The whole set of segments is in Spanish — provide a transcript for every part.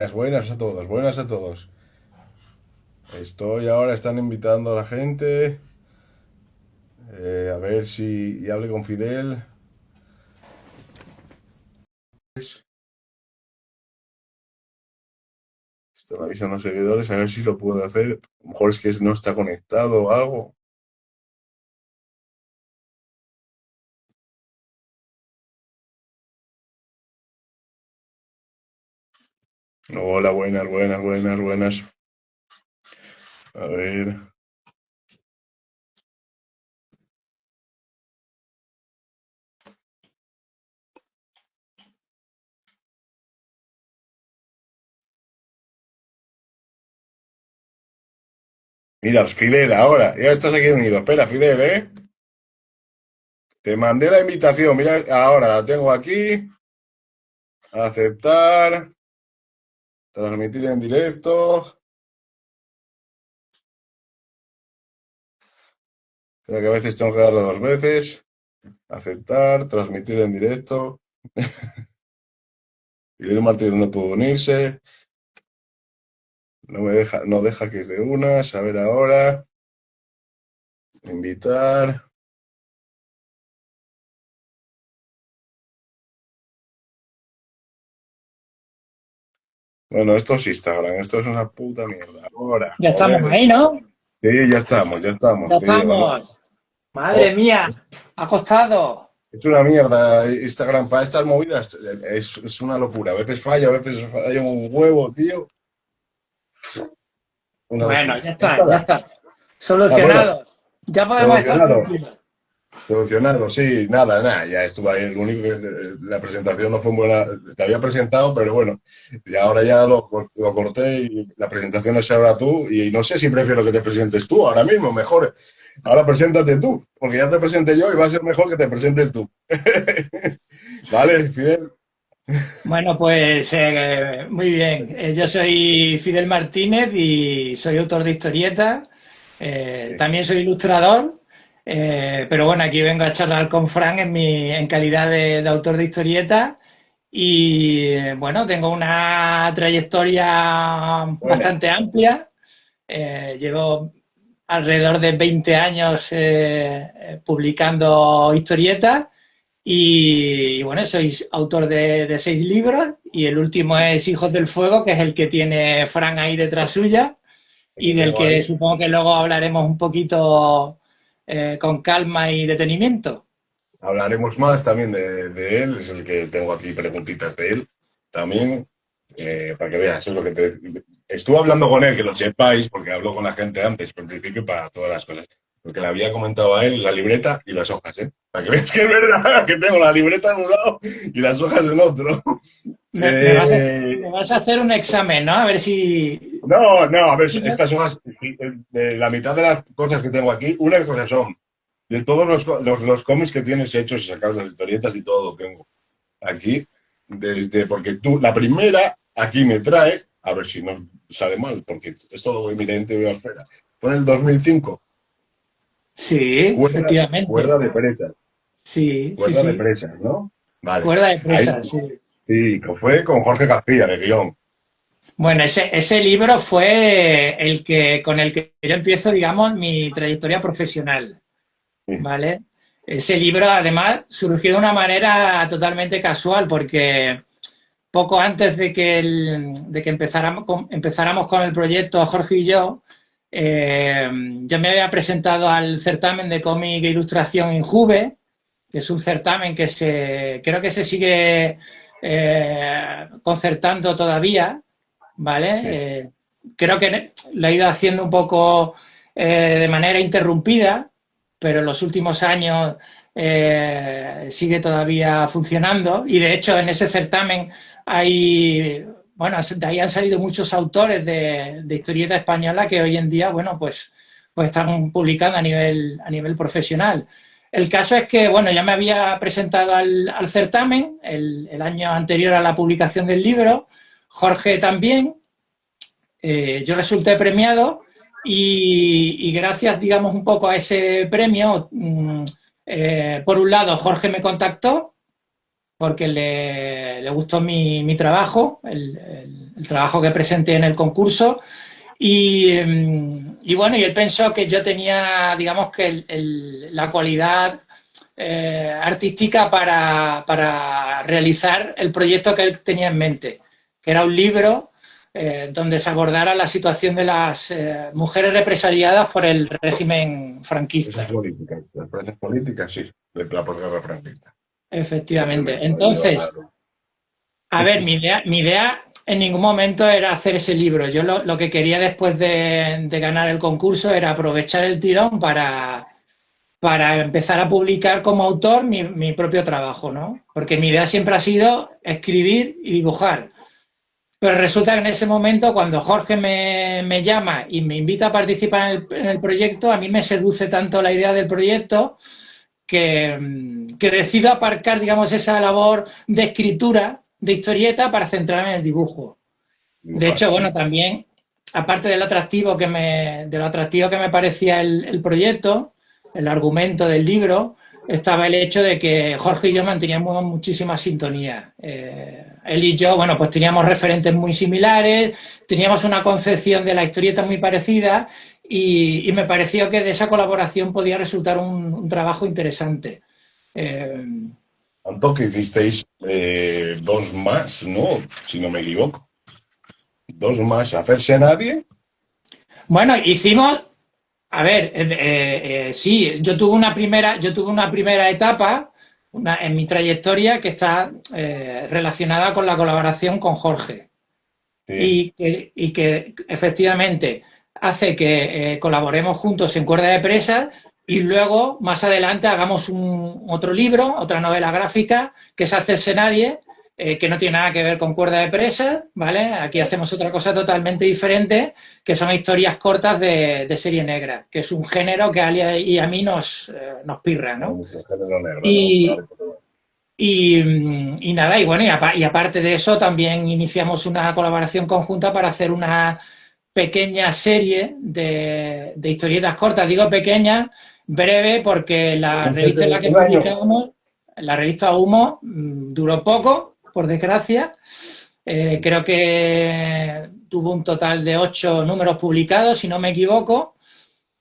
Buenas a todos, buenas a todos. Estoy ahora, están invitando a la gente, a ver si y hable con Fidel. Están avisando a seguidores, a ver si lo puedo hacer. A lo mejor es que no está conectado o algo. Hola, buenas, buenas, buenas, buenas. A ver. Mira, Fidel, ahora, ya estás aquí unido. Espera, Fidel, ¿eh? Te mandé la invitación, mira, ahora la tengo aquí. Aceptar, transmitir en directo. Creo que a veces tengo que darlo dos veces. Aceptar, transmitir en directo. Guillermo Martínez no pudo unirse. No deja que es de unas. A ver ahora. Invitar. Bueno, esto es Instagram. Esto es una puta mierda. Ahora, Ya estamos joder. ahí, ¿no? Sí, ya estamos, ya estamos. Ya Sí, o no. estamos. Madre Oh, mía, ha costado. es una mierda Instagram para estas movidas. Es una locura. A veces falla un huevo, tío. Una Bueno, locura. ya está, ya está. Bueno, Solucionado. Ya podemos estar solucionado. tranquilos. Solucionado, sí, nada, nada, ya estuve ahí. Lo único que la presentación no fue buena. Te había presentado, pero bueno, y ahora ya lo corté y la presentación es ahora tú. Y no sé si prefiero que te presentes tú ahora mismo, mejor. Ahora preséntate tú, porque ya te presenté yo y va a ser mejor que te presentes tú. ¿Vale, Fidel? Bueno, pues muy bien. Yo soy Fidel Martínez y soy autor de historietas. Sí. También soy ilustrador. Pero bueno, aquí vengo a charlar con Fran en calidad de autor de historietas. Y bueno, tengo una trayectoria Buena. bastante amplia. Llevo alrededor de 20 años publicando historietas y, bueno, soy autor de 6 libros y el último es Hijos del Fuego, que es el que tiene Fran ahí detrás suya El y que del tengo que ahí. supongo que luego hablaremos un poquito con calma y detenimiento. Hablaremos más también de él, es el que tengo aquí preguntitas de él también, para que veas, es lo que te... Estuve hablando con él, que lo sepáis, porque hablo con la gente antes, pero en principio para todas las cosas, porque le había comentado a él la libreta y las hojas, ¿eh? Para que veas que es verdad, que tengo la libreta en un lado y las hojas en otro. Me vas a hacer un examen, ¿no? A ver si... No, no, a ver, estas hojas, de la mitad de las cosas que tengo aquí, una cosa son de todos los cómics que tienes hechos y sacados, las historietas y todo lo tengo aquí, porque tú, la primera, aquí me trae, a ver si no sale mal, porque esto lo voy mirando y veo afuera. Fue en el 2005, Sí, cuerda efectivamente. de presas, Sí, sí, cuerda de sí. presas, ¿no? Vale. Cuerda de Ahí, presa, sí. sí, que fue con Jorge García, de guión. Bueno, ese libro fue el que con el que yo empiezo, digamos, mi trayectoria profesional, Sí, ¿vale? Ese libro, además, surgió de una manera totalmente casual, porque poco antes de que empezáramos con el proyecto Jorge y yo me había presentado al certamen de cómic e ilustración Injuve, que es un certamen creo que se sigue concertando todavía, ¿vale? sí. Creo que lo ha ido haciendo un poco de manera interrumpida, pero en los últimos años sigue todavía funcionando y de hecho en ese certamen hay, bueno, de ahí han salido muchos autores de historieta española que hoy en día, bueno, pues están publicando a nivel profesional. El caso es que, bueno, ya me había presentado al certamen el año anterior a la publicación del libro, Jorge también, yo resulté premiado y gracias, digamos, un poco a ese premio, por un lado, Jorge me contactó porque le gustó mi trabajo, el trabajo que presenté en el concurso. Y bueno, y él pensó que yo tenía, digamos, que la cualidad artística para realizar el proyecto que él tenía en mente, que era un libro donde se abordara la situación de las mujeres represaliadas por el régimen franquista. Las presiones políticas, sí, de la posguerra franquista. Efectivamente. Entonces, a ver, mi idea en ningún momento era hacer ese libro. Yo lo que quería después de ganar el concurso era aprovechar el tirón para empezar a publicar como autor mi propio trabajo, ¿no? Porque mi idea siempre ha sido escribir y dibujar. Pero resulta que en ese momento, cuando Jorge me llama y me invita a participar en el proyecto, a mí me seduce tanto la idea del proyecto que decido aparcar, digamos, esa labor de escritura, de historieta, para centrarme en el dibujo. De hecho, bueno, también, aparte del atractivo de lo atractivo que me parecía el proyecto, el argumento del libro, estaba el hecho de que Jorge y yo manteníamos muchísima sintonía. Él y yo, bueno, pues teníamos referentes muy similares, teníamos una concepción de la historieta muy parecida y me pareció que de esa colaboración podía resultar un trabajo interesante. Tanto que hicisteis dos más, ¿no? Si no me equivoco. Dos más, hacerse a nadie. Bueno, hicimos, a ver, sí, yo tuve una primera etapa en mi trayectoria que está relacionada con la colaboración con Jorge. Sí. Y que efectivamente hace que colaboremos juntos en Cuerda de Presa y luego más adelante hagamos otro libro, otra novela gráfica que es Hacerse Nadie, que no tiene nada que ver con Cuerda de Presa, ¿vale? Aquí hacemos otra cosa totalmente diferente, que son historias cortas de serie negra, que es un género que a Alia y a mí nos pirra, ¿no? Y nada, y bueno, y aparte de eso también iniciamos una colaboración conjunta para hacer una pequeña serie de historietas cortas. Digo pequeña, breve, porque la revista en la que publicábamos, la revista Humo, duró poco, por desgracia. Creo que tuvo un total de 8 números publicados, si no me equivoco.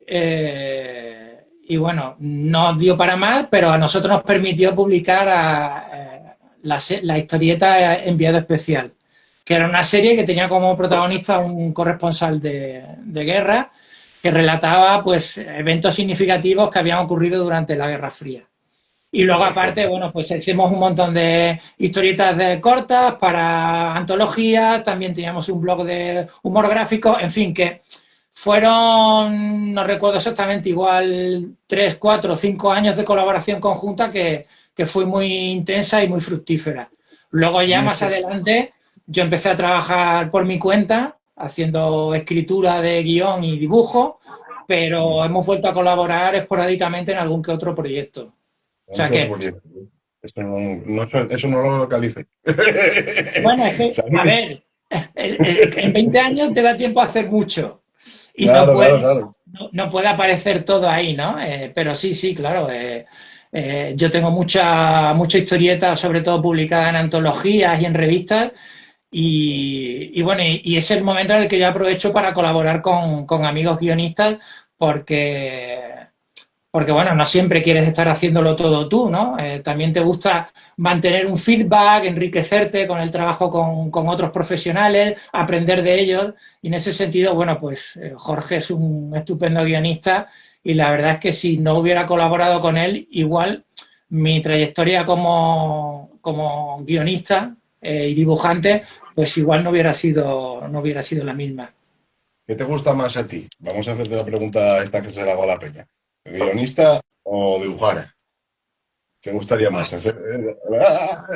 Y bueno, no dio para más, pero a nosotros nos permitió publicar la historieta Enviado Especial, que era una serie que tenía como protagonista un corresponsal de guerra que relataba pues eventos significativos que habían ocurrido durante la Guerra Fría. Y luego aparte, bueno, pues hicimos un montón de historietas cortas para antologías, también teníamos un blog de humor gráfico, en fin, que fueron, no recuerdo exactamente, igual 3, 4, 5 años de colaboración conjunta que fue muy intensa y muy fructífera. Luego ya más adelante yo empecé a trabajar por mi cuenta, haciendo escritura de guión y dibujo, pero hemos vuelto a colaborar esporádicamente en algún que otro proyecto. O sea que... Eso no lo localicé. Bueno, es que, a ver, en 20 años te da tiempo a hacer mucho. Y claro, claro. No puede aparecer todo ahí, ¿no? Pero sí, claro. Yo tengo mucha historieta, sobre todo publicada en antologías y en revistas. Y bueno, y es el momento en el que yo aprovecho para colaborar con amigos guionistas porque, bueno, no siempre quieres estar haciéndolo todo tú, ¿no? También te gusta mantener un feedback, enriquecerte con el trabajo con otros profesionales, aprender de ellos. Y en ese sentido, bueno, pues Jorge es un estupendo guionista y la verdad es que si no hubiera colaborado con él, igual mi trayectoria como guionista y dibujante, pues igual no hubiera sido la misma. ¿Qué te gusta más a ti? Vamos a hacerte la pregunta esta que se la hago a la peña. ¿Guionista o dibujar? ¿Te gustaría más hacer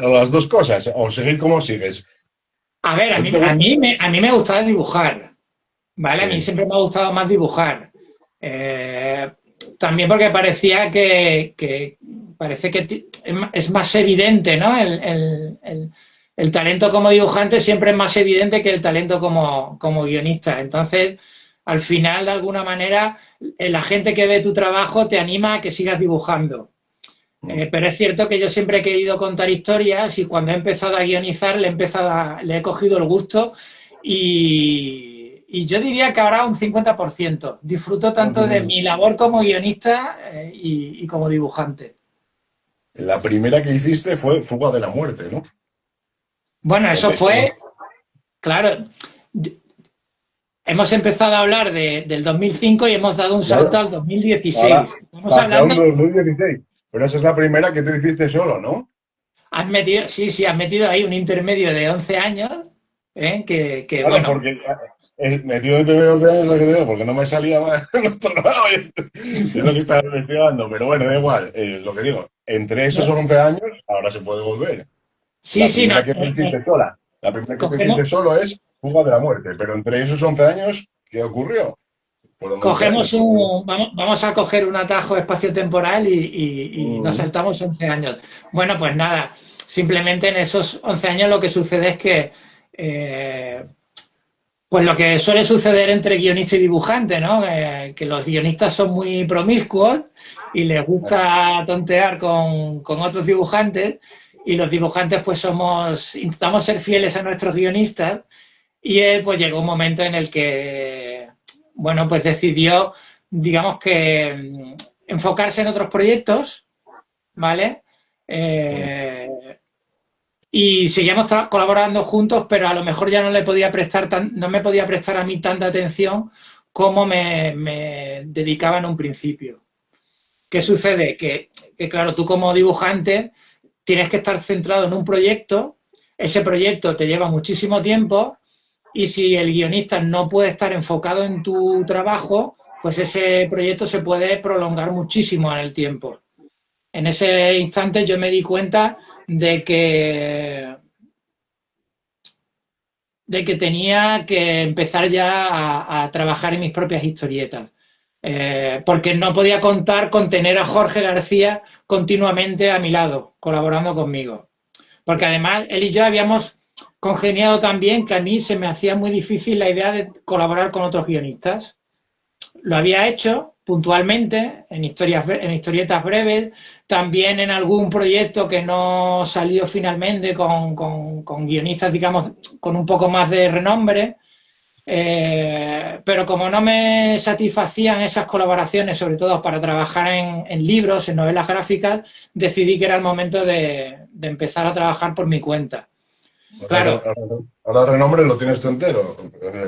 las dos cosas o seguir como sigues? A ver, a mí me gustaba dibujar, ¿vale? Sí. A mí siempre me ha gustado más dibujar. También porque parecía que parece que es más evidente, ¿no? El talento como dibujante siempre es más evidente que el talento como guionista. Entonces, al final, de alguna manera, la gente que ve tu trabajo te anima a que sigas dibujando. Pero es cierto que yo siempre he querido contar historias y cuando he empezado a guionizar le he cogido el gusto y yo diría que ahora un 50%. Disfruto tanto de mi labor como guionista y como dibujante. La primera que hiciste fue Fuga de la Muerte, ¿no? Bueno, eso Donde fue, claro, hemos empezado a hablar del 2005 y hemos dado un salto claro, al 2016. ahora Estamos pasaron hablando, 2016. Pero esa es la primera que tú hiciste solo, ¿no? has metido ahí un intermedio de 11 años, que Claro, bueno, porque metido entre medio 11 años, lo que te digo, porque no me salía más en otro lado. Es lo que estaba investigando, pero bueno, da igual. Lo que digo, entre esos no, 11 años, ahora se puede volver. sí, La sí, no, primera que tú hiciste sola, la primera que tú hiciste cogemos, solo es Fuga de la Muerte, pero entre esos 11 años, ¿qué ocurrió? Fueron 11 años. vamos a coger un atajo espacio-temporal y nos Mm, saltamos 11 años. Bueno, pues nada, simplemente en esos 11 años lo que sucede es que eh, pues lo que suele suceder entre guionista y dibujante, ¿no? Que los guionistas son muy promiscuos y les gusta tontear con otros dibujantes y los dibujantes pues intentamos ser fieles a nuestros guionistas y él pues llegó un momento en el que, bueno, pues decidió, digamos que enfocarse en otros proyectos, ¿vale? mm. Eh, y seguíamos colaborando juntos, pero a lo mejor ya no me podía prestar a mí tanta atención como me dedicaba en un principio. ¿Qué sucede? Que claro, tú como dibujante tienes que estar centrado en un proyecto, ese proyecto te lleva muchísimo tiempo y si el guionista no puede estar enfocado en tu trabajo, pues ese proyecto se puede prolongar muchísimo en el tiempo. En ese instante yo me di cuenta de que tenía que empezar ya a trabajar en mis propias historietas. Porque no podía contar con tener a Jorge García continuamente a mi lado, colaborando conmigo. Porque además él y yo habíamos congeniado también que a mí se me hacía muy difícil la idea de colaborar con otros guionistas. Lo había hecho puntualmente en historietas breves, también en algún proyecto que no salió finalmente con guionistas, digamos, con un poco más de renombre. Pero como no me satisfacían esas colaboraciones, sobre todo para trabajar en libros, en novelas gráficas, decidí que era el momento de empezar a trabajar por mi cuenta. Ahora, Claro, ahora el renombre lo tienes tú entero.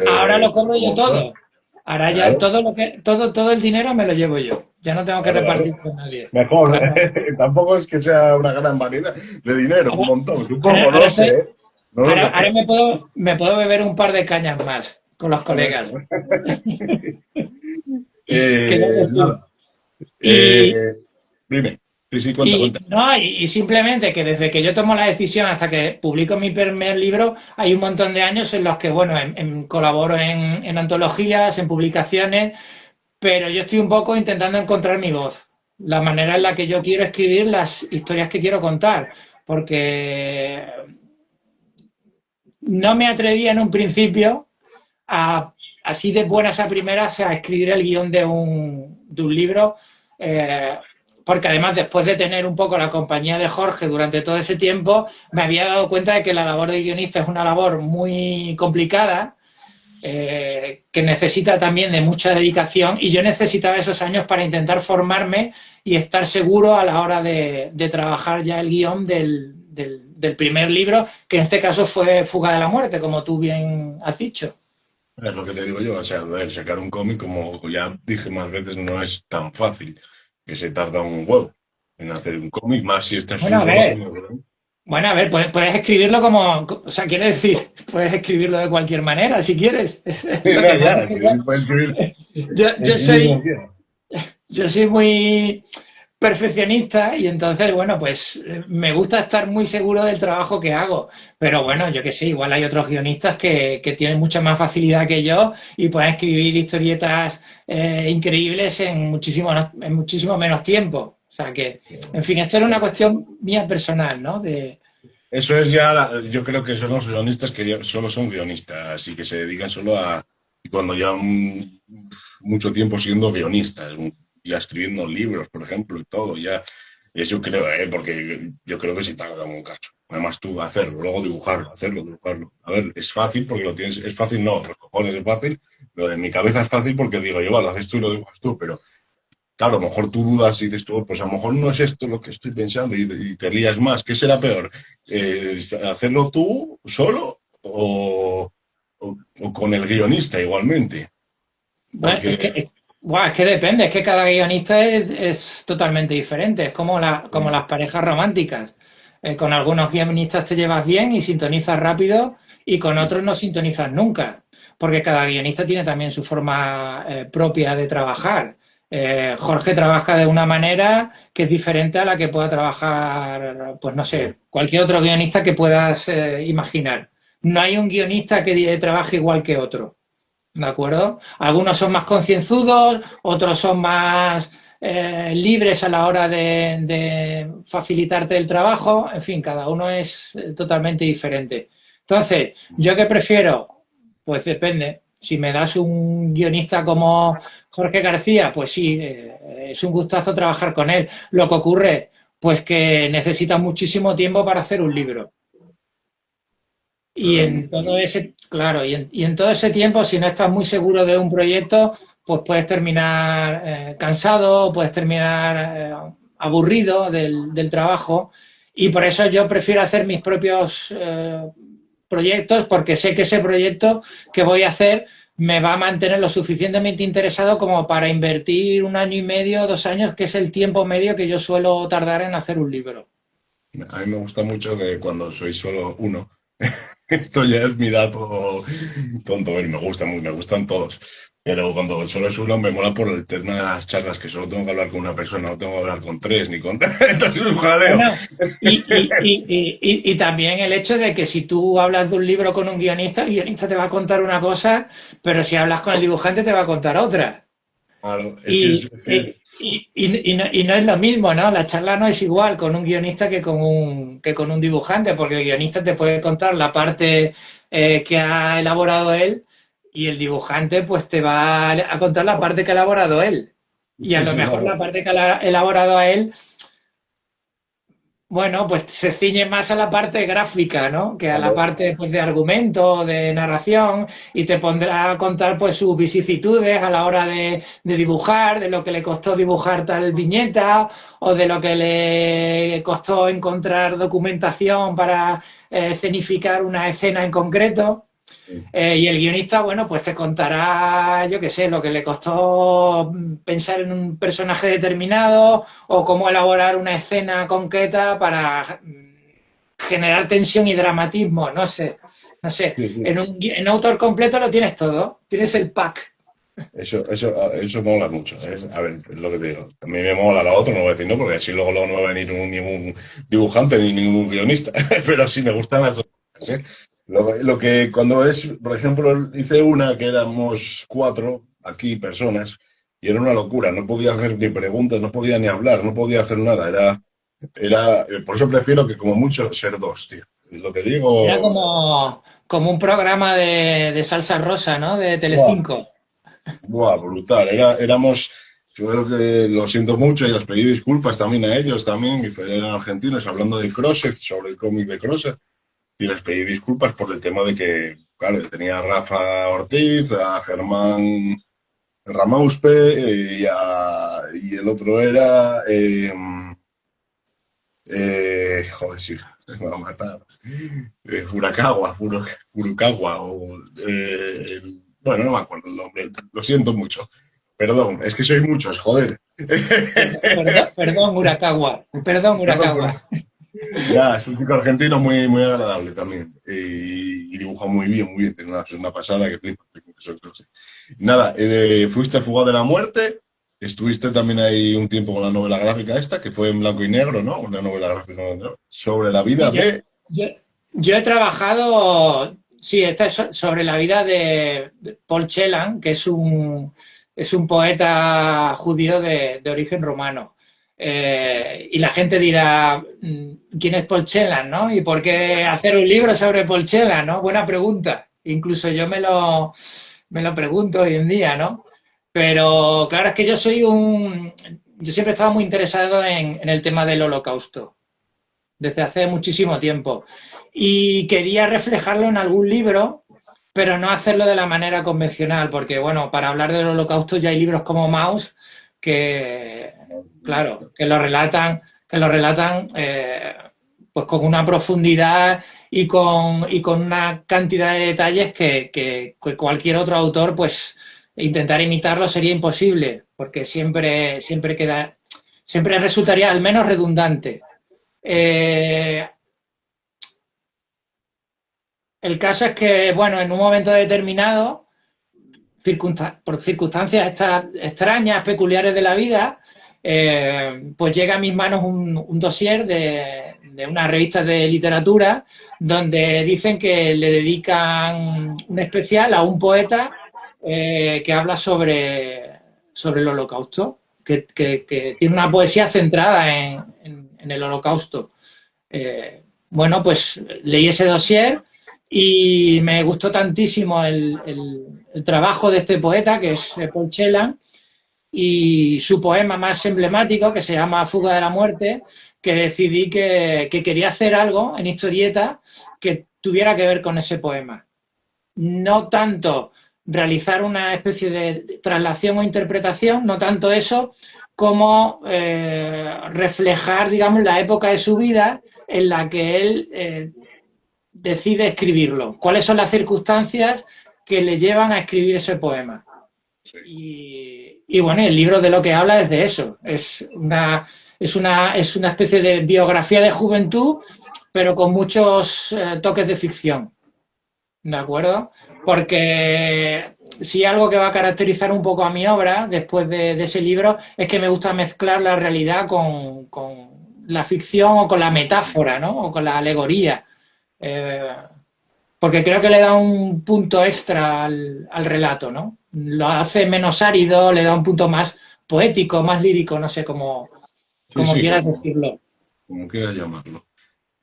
ahora lo cobro yo Como autor. todo. Ahora ya Claro, todo el dinero me lo llevo yo. Ya no tengo que claro, claro. repartir con nadie. Mejor. Claro. Tampoco es que sea una gran variedad de dinero, un Ahora, montón. Supongo, no ahora lo sé, ¿eh? No lo ahora sé. me puedo beber un par de cañas más con los colegas. Que ya decir. Nada. Y, Eh, dime. Sí, sí, cuenta, Y, cuenta. no, y simplemente que desde que yo tomo la decisión hasta que publico mi primer libro, hay un montón de años en los que, bueno, colaboro en antologías, en publicaciones, pero yo estoy un poco intentando encontrar mi voz, la manera en la que yo quiero escribir las historias que quiero contar, porque no me atrevía en un principio así de buenas a primeras a escribir el guión de un libro, eh, porque además después de tener un poco la compañía de Jorge durante todo ese tiempo, me había dado cuenta de que la labor de guionista es una labor muy complicada, que necesita también de mucha dedicación y yo necesitaba esos años para intentar formarme y estar seguro a la hora de trabajar ya el guión del primer libro, que en este caso fue Fuga de la Muerte, como tú bien has dicho. Es lo que te digo yo, o sea, a ver, sacar un cómic, como ya dije más veces, no es tan fácil, que se tarda un huevo en hacer un cómic, más si estás Bueno, tú a solo ver, haciendo, ¿verdad? bueno, a ver, puedes escribirlo como, o sea, quiero decir, puedes escribirlo de cualquier manera, si quieres. Sí, Lo que no, pasa ya, es que yo, puedes escribir, yo, yo escribir como soy, quieras. yo soy muy perfeccionista y entonces, bueno, pues me gusta estar muy seguro del trabajo que hago. Pero bueno, yo que sé, igual hay otros guionistas que tienen mucha más facilidad que yo y pueden escribir historietas increíbles en muchísimo menos tiempo. O sea que, en fin, esto era una cuestión mía personal, ¿no? Eso es ya, yo creo que son los guionistas que ya solo son guionistas y que se dedican solo a, cuando llevan mucho tiempo siendo guionistas, ya escribiendo libros, por ejemplo, y todo, ya. Eso creo, porque yo creo que sí tarda un cacho. Además tú hacerlo, luego dibujarlo, hacerlo, dibujarlo. A ver, es fácil porque lo tienes, es fácil, no, los cojones es fácil. Lo de mi cabeza es fácil porque digo, yo, lo haces tú y lo dibujas tú, pero claro, a lo mejor tú dudas y dices tú, pues a lo mejor no es esto lo que estoy pensando y te lías más. ¿Qué será peor? ¿Hacerlo tú solo o con el guionista igualmente? Bueno, Porque es que depende, es que cada guionista es totalmente diferente, es como, como las parejas románticas. Con algunos guionistas te llevas bien y sintonizas rápido y con otros no sintonizas nunca, porque cada guionista tiene también su forma propia de trabajar. Jorge trabaja de una manera que es diferente a la que pueda trabajar, pues no sé, cualquier otro guionista que puedas imaginar. No hay un guionista que trabaje igual que otro. ¿De acuerdo? Algunos son más concienzudos, otros son más libres a la hora de facilitarte el trabajo. En fin, cada uno es totalmente diferente. Entonces, ¿yo qué prefiero? Pues depende. Si me das un guionista como Jorge García, pues sí, es un gustazo trabajar con él. Lo que ocurre, pues que necesita muchísimo tiempo para hacer un libro. Y en todo ese, claro, y en todo ese tiempo, si no estás muy seguro de un proyecto, pues puedes terminar cansado, puedes terminar aburrido del trabajo. Y por eso yo prefiero hacer mis propios proyectos, porque sé que ese proyecto que voy a hacer me va a mantener lo suficientemente interesado como para invertir un año y medio, 2 años, que es el tiempo medio que yo suelo tardar en hacer un libro. a mí me gusta mucho que cuando soy solo uno, esto ya es mi dato tonto, a ver, me gusta muy, me gustan todos. Pero cuando solo es uno me mola por el tema de las charlas, que solo tengo que hablar con una persona, no tengo que hablar con tres ni con tres. Entonces es un jaleo. Bueno, y también el hecho de que si tú hablas de un libro con un guionista, el guionista te va a contar una cosa, pero si hablas con el dibujante te va a contar otra. Claro, es que Y, y no es lo mismo, ¿no? La charla no es igual con un guionista que con un dibujante, porque el guionista te puede contar la parte que ha elaborado él y el dibujante pues te va a contar la parte que ha elaborado él. Y a sí, lo sí, mejor vamos. la parte que ha elaborado a él, bueno, pues se ciñe más a la parte gráfica, ¿no? Que a la Claro, parte pues, de argumento, de narración, y te pondrá a contar pues sus vicisitudes a la hora de dibujar, de lo que le costó dibujar tal viñeta, o de lo que le costó encontrar documentación para escenificar una escena en concreto. sí. Y el guionista, bueno, pues te contará, yo qué sé, lo que le costó pensar en un personaje determinado o cómo elaborar una escena concreta para generar tensión y dramatismo, no sé, no sé. Sí, sí. En un autor completo lo tienes todo, tienes el pack. Eso mola mucho. A ver, es lo que te digo. A mí me mola la otra, no voy a decir no, porque así luego no va a venir ningún dibujante ni ningún guionista. Pero sí me gustan las dos cosas, ¿eh? Lo que cuando es, por ejemplo, hice una que éramos cuatro aquí personas y era una locura. No podía hacer ni preguntas, no podía ni hablar, no podía hacer nada. Por eso prefiero que como mucho ser dos, tío. Lo que Era digo, como un programa de salsa rosa, ¿no? De ¡buah! Telecinco. Buah, brutal. Éramos, yo creo que lo siento mucho y les pedí disculpas también a ellos también, que eran argentinos, hablando de Crosset, sobre el cómic de Crosset, y les pedí disculpas por el tema de que, claro, tenía a Rafa Ortiz, a Germán Ramauspe y el otro era, joder, sí, me va a matar, Furukawa, bueno, no me acuerdo el nombre, lo siento mucho. Perdón, es que sois muchos, joder. Perdón, Urakawa. Perdón, Perdón, Urakawa. nada, es un chico argentino muy, muy agradable también. Y dibuja muy bien. Tiene una pasada que flipa. Nada, fuiste Fugaz de la Muerte. Estuviste también ahí un tiempo con la novela gráfica esta, que fue en blanco y negro, ¿no? Una novela gráfica ¿no? Sobre la vida Sí, de... yo, yo he trabajado, sí, esta es sobre la vida de Paul Celan, que es un poeta judío de origen romano. Y la gente dirá, ¿quién es Paul Celan, no? ¿Y por qué hacer un libro sobre Paul Celan, no? Buena pregunta. Incluso yo me lo pregunto hoy en día, ¿no? Pero claro, es que yo soy yo siempre he estado muy interesado en el tema del Holocausto, desde hace muchísimo tiempo. Y quería reflejarlo en algún libro, pero no hacerlo de la manera convencional, porque, bueno, para hablar del Holocausto ya hay libros como Maus que, claro, que lo relatan pues con una profundidad y con una cantidad de detalles que cualquier otro autor, pues, intentar imitarlo sería imposible, porque siempre resultaría al menos redundante. Eh, el caso es que, bueno, en un momento determinado, por circunstancias estas extrañas, peculiares de la vida, pues llega a mis manos un dossier de una revista de literatura donde dicen que le dedican un especial a un poeta que habla sobre el Holocausto, que tiene una poesía centrada en el Holocausto. Bueno, pues leí ese dossier y me gustó tantísimo el trabajo de este poeta, que es Paul Celan, y su poema más emblemático, que se llama Fuga de la Muerte, que decidí que quería hacer algo en historieta que tuviera que ver con ese poema. No tanto realizar una especie de traslación o interpretación, no tanto eso, como reflejar, digamos, la época de su vida en la que él decide escribirlo. ¿Cuáles son las circunstancias que le llevan a escribir ese poema? Y bueno, el libro de lo que habla es de eso. Es una especie de biografía de juventud, pero con muchos toques de ficción. ¿De acuerdo? Porque si algo que va a caracterizar un poco a mi obra después de ese libro es que me gusta mezclar la realidad con la ficción o con la metáfora, ¿no? O con la alegoría. Eh, porque creo que le da un punto extra al relato, ¿no? Lo hace menos árido, le da un punto más poético, más lírico, no sé Sí, cómo sí, quieras decirlo. como quieras llamarlo.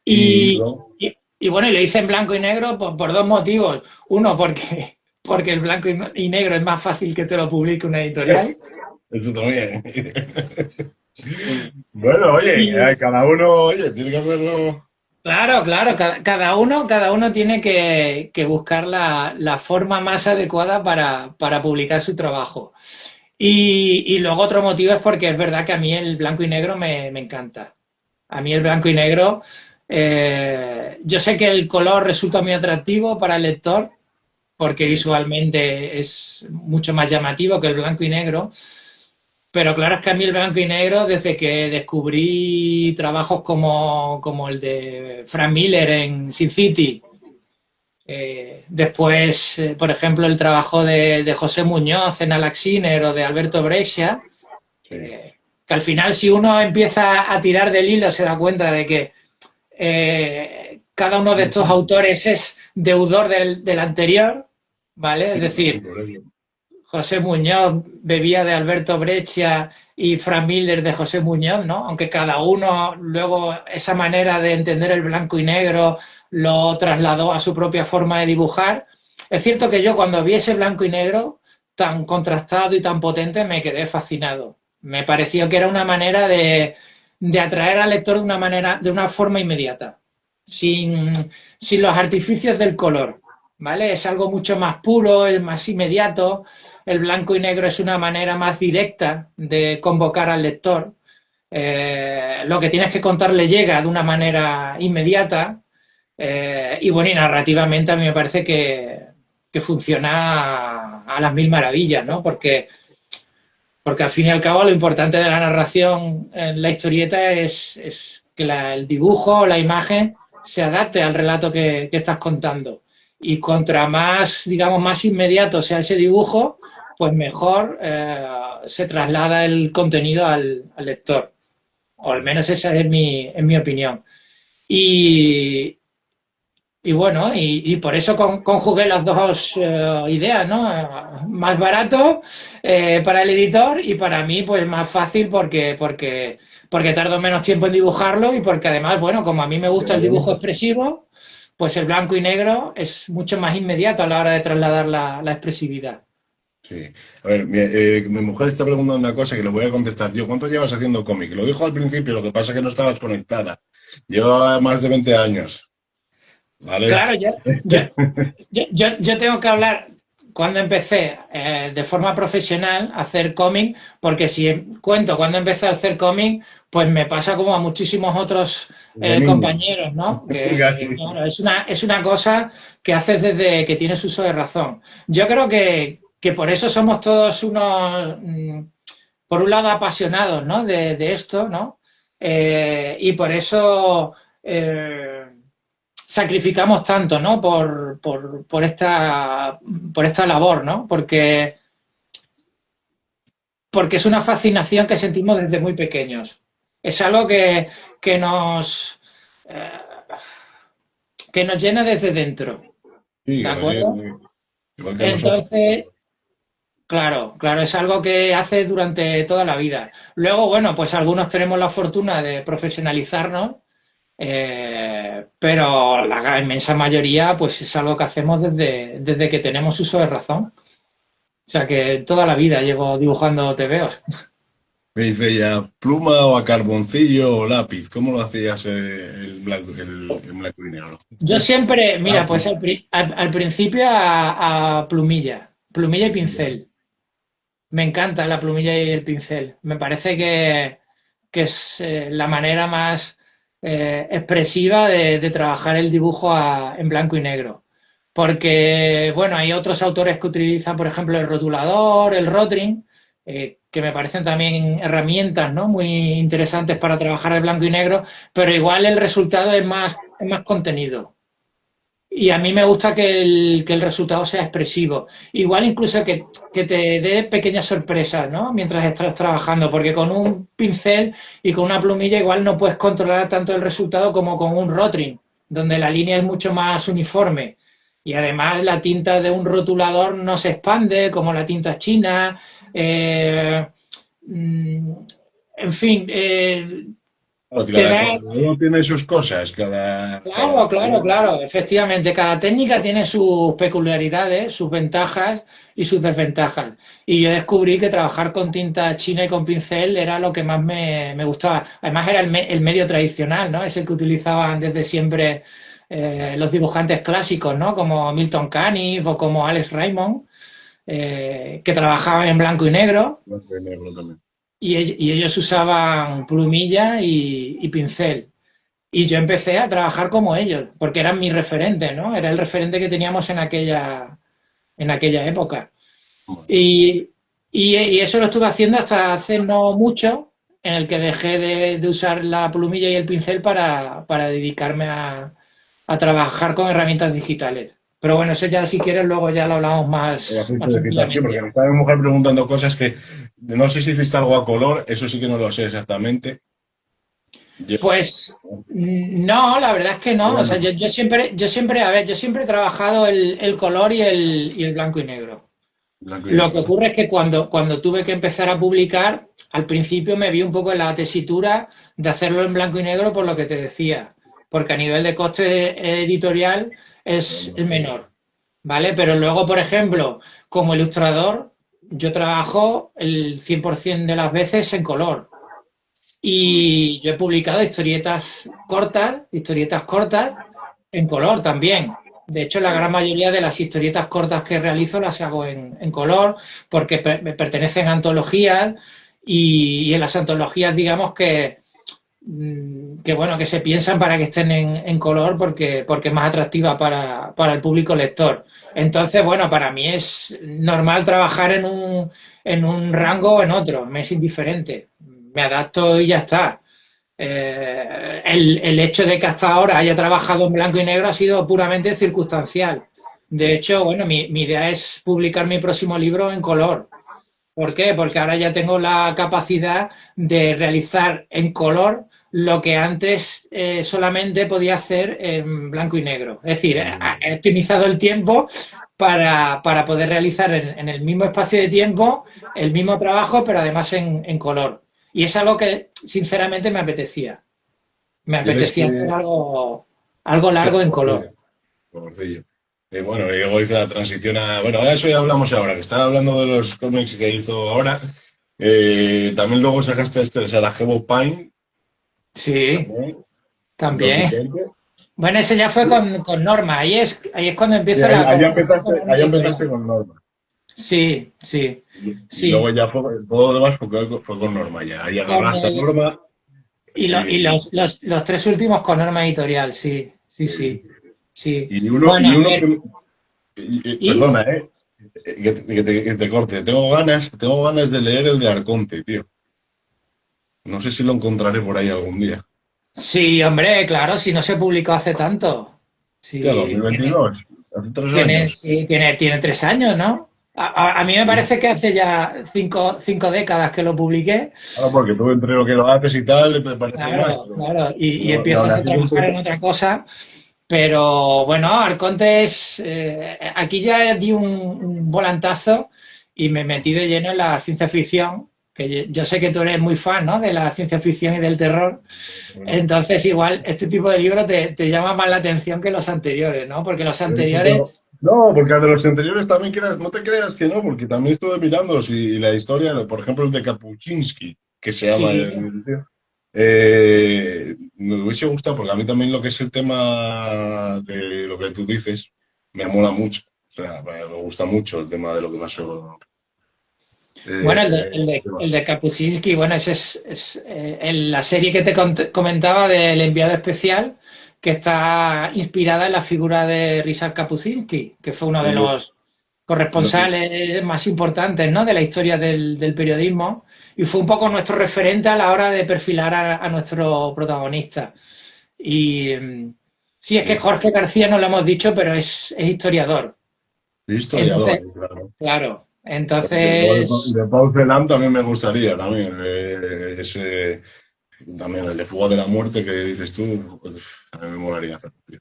Y Y, y bueno, y lo hice en blanco y negro por dos motivos. Uno, porque el blanco y negro es más fácil que te lo publique una editorial. eso también. Bueno, oye, Y cada uno, oye, tiene que hacerlo. claro, claro, cada uno tiene que buscar la forma más adecuada para publicar su trabajo. Y luego otro motivo es porque es verdad que a mí el blanco y negro me encanta. A mí el blanco y negro, yo sé que el color resulta muy atractivo para el lector, porque visualmente es mucho más llamativo que el blanco y negro, pero claro, es que a mí el blanco y negro, desde que descubrí trabajos como el de Frank Miller en Sin City, después, por ejemplo, el trabajo de José Muñoz en Alaxiner o de Alberto Brescia, Sí, que al final si uno empieza a tirar del hilo se da cuenta de que cada uno de estos autores es deudor del anterior, ¿vale? Es sí, decir, por eso. José Muñoz bebía de Alberto Breccia y Frank Miller de José Muñoz, ¿no? Aunque cada uno luego esa manera de entender el blanco y negro lo trasladó a su propia forma de dibujar. Es cierto que yo cuando vi ese blanco y negro tan contrastado y tan potente me quedé fascinado. Me pareció que era una manera de atraer al lector de una forma inmediata, sin, sin los artificios del color, ¿vale? Es algo mucho más puro, es más inmediato. El blanco y negro es una manera más directa de convocar al lector. Lo que tienes que contar le llega de una manera inmediata. Y bueno, y narrativamente a mí me parece que funciona a las mil maravillas, ¿no? Porque al fin y al cabo lo importante de la narración en la historieta es que el dibujo o la imagen se adapte al relato que estás contando. Y contra más, digamos, más inmediato sea ese dibujo, pues mejor se traslada el contenido al lector. O al menos esa es mi opinión. Y, y bueno, y por eso conjugué las dos ideas, ¿no? Más barato para el editor y para mí pues más fácil porque tardo menos tiempo en dibujarlo y porque además, bueno, como a mí me gusta el dibujo expresivo, pues el blanco y negro es mucho más inmediato a la hora de trasladar la expresividad. Sí. A ver, mi mujer está preguntando una cosa que le voy a contestar yo. ¿Cuánto llevas haciendo cómic? Lo dijo al principio, lo que pasa es que no estabas conectada. Lleva más de 20 años, ¿vale? Claro, yo, yo tengo que hablar cuando empecé de forma profesional a hacer cómic, porque si cuento cuando empecé a hacer cómic, pues me pasa como a muchísimos otros De niño. compañeros, ¿no? Que, Casi. claro, es una cosa que haces desde que tienes uso de razón. Yo creo que por eso somos todos unos, por un lado, apasionados, ¿no? De esto, ¿no? Y por eso sacrificamos tanto, ¿no? Por esta labor, ¿no? Porque es una fascinación que sentimos desde muy pequeños. Es algo que nos, eh, que nos llena desde dentro, Sí, ¿de acuerdo? igual que a nosotros. Entonces, claro, claro, es algo que hace durante toda la vida. Luego, bueno, pues algunos tenemos la fortuna de profesionalizarnos, pero la gran inmensa mayoría, pues es algo que hacemos desde que tenemos uso de razón. O sea que toda la vida llevo dibujando tebeos. Me dice ella, ¿pluma o a carboncillo o lápiz? ¿Cómo lo hacías el blanco y negro? Yo siempre, mira, pues Lápiz. al principio a plumilla, plumilla y pincel. Me encanta la plumilla y el pincel. Me parece que es la manera más expresiva de trabajar el dibujo en blanco y negro. Porque, bueno, hay otros autores que utilizan, por ejemplo, el rotulador, el rotring, que me parecen también herramientas, ¿no? Muy interesantes para trabajar el blanco y negro, pero igual el resultado es más contenido. Y a mí me gusta que el resultado sea expresivo. Igual incluso que te dé pequeñas sorpresas, ¿no? Mientras estás trabajando, porque con un pincel y con una plumilla igual no puedes controlar tanto el resultado como con un rotring, donde la línea es mucho más uniforme. Y además la tinta de un rotulador no se expande como la tinta china. eh, mm, en fin, Claro, te da. cada uno tiene sus cosas, cada Claro, claro, claro, efectivamente. Cada técnica tiene sus peculiaridades, sus ventajas y sus desventajas. Y yo descubrí que trabajar con tinta china y con pincel era lo que más me gustaba. Además era el medio tradicional, ¿no? Es el que utilizaban desde siempre los dibujantes clásicos, ¿no? Como Milton Caniff o como Alex Raymond, que trabajaban en blanco y negro blanco y negro también. y ellos usaban plumilla y pincel. Y yo empecé a trabajar como ellos, porque eran mi referente, ¿no? Era el referente que teníamos en aquella época. Bueno, Y eso lo estuve haciendo hasta hace no mucho, en el que dejé de usar la plumilla y el pincel para dedicarme a trabajar con herramientas digitales. Pero bueno, eso ya si quieres luego ya lo hablamos lo hacéis más de digital, sí, porque tranquilamente. me estaba mi mujer preguntando cosas que no sé si hiciste algo a color, eso sí que no lo sé exactamente. Yo, Pues no, la verdad es que no. O sea, bueno, yo siempre, a ver, yo siempre he trabajado el color y el blanco y negro. blanco y Lo que negro. ocurre es que cuando tuve que empezar a publicar, al principio me vi un poco en la tesitura de hacerlo en blanco y negro por lo que te decía, porque a nivel de coste editorial es el menor, ¿vale? Pero luego, por ejemplo, como ilustrador, yo trabajo el 100% de las veces en color. Y yo he publicado historietas cortas en color también. De hecho, la gran mayoría de las historietas cortas que realizo las hago en color porque me pertenecen a antologías y en las antologías, digamos que bueno, que se piensan para que estén en color porque es más atractiva para el público lector. Entonces, bueno, para mí es normal trabajar en un rango o en otro, me es indiferente. Me adapto y ya está. El hecho de que hasta ahora haya trabajado en blanco y negro ha sido puramente circunstancial. De hecho, bueno, mi idea es publicar mi próximo libro en color. ¿Por qué? Porque ahora ya tengo la capacidad de realizar en color lo que antes solamente podía hacer en blanco y negro. Es decir, he optimizado el tiempo para poder realizar en el mismo espacio de tiempo el mismo trabajo, pero además en color. Y es algo que sinceramente me apetecía. Me ¿Quieres apetecía hacer que... algo largo en color. Colorcillo. bueno, y luego hizo la transición a... Bueno, de eso ya hablamos ahora, que estaba hablando de los cómics que hizo ahora. También luego sacaste este, el Sarajevo Pine, Sí, también, en también. 2020. Bueno, ese ya fue con Norma, ahí es cuando Y empiezo ahí, la colaboración con Norma ahí empezaste Editorial. con Norma. Sí, sí, Y luego sí. ya fue, todo lo demás fue con Norma ya. Ahí Con agarraste a el, Norma y y, los tres últimos con Norma Editorial, sí, sí, sí, sí. Bueno, y a uno ver, que... ¿y? perdona, que te corte. Tengo ganas de leer el de Arconte, tío. No sé si lo encontraré por ahí algún día. Sí, hombre, claro, si no se publicó hace tanto. Hostia, Sí, 2022, hace 3 años. tiene 3 años, ¿no? A mí me Sí. parece que hace ya cinco décadas que lo publiqué. Claro, porque tú entre lo que lo haces y tal, me parece más, Claro, claro, y y aún empiezas a así trabajar en otra cosa. Pero bueno, Arcontes, aquí ya di un volantazo y me metí de lleno en la ciencia ficción, que yo sé que tú eres muy fan, ¿no? De la ciencia ficción y del terror. Entonces, igual, este tipo de libros te llama más la atención que los anteriores, ¿no? Porque los anteriores, no, porque de los anteriores también no te creas que no, porque también estuve mirándolos y la historia, por ejemplo, el de Kapuczynski, que se llama sí, el tío, me hubiese gustado, porque a mí también lo que es el tema de lo que tú dices, me mola mucho. O sea, me gusta mucho el tema de lo que pasó. bueno, ¿Qué el más? de Kapuscinski, bueno, ese es la serie que te comentaba del enviado especial, que está inspirada en la figura de Ryszard Kapuscinski, que fue uno de Y los lo que- corresponsales más importantes, ¿no? De la historia del periodismo, y fue un poco nuestro referente a la hora de perfilar a nuestro protagonista. Y sí, es que Jorge García no lo hemos dicho, pero es historiador. historiador, Entonces, claro. claro, El entonces... de Paul Celan también me gustaría, también. También el de Fuga de la Muerte que dices tú, pues, también me molaría hacerlo, tío.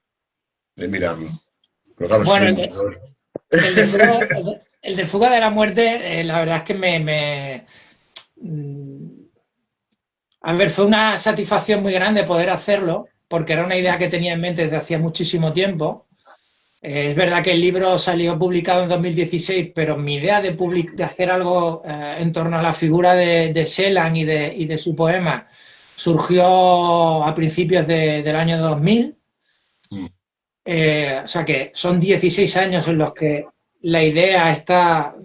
De mirarlo. Pero claro, si Bueno, soy mucho. el de Fuga, el de Fuga de la Muerte, la verdad es que a ver, fue una satisfacción muy grande poder hacerlo, porque era una idea que tenía en mente desde hacía muchísimo tiempo. Es verdad que el libro salió publicado en 2016, pero mi idea de hacer algo en torno a la figura de Celan y de su poema surgió a principios del año 2000. O sea que son 16 años en los que la idea está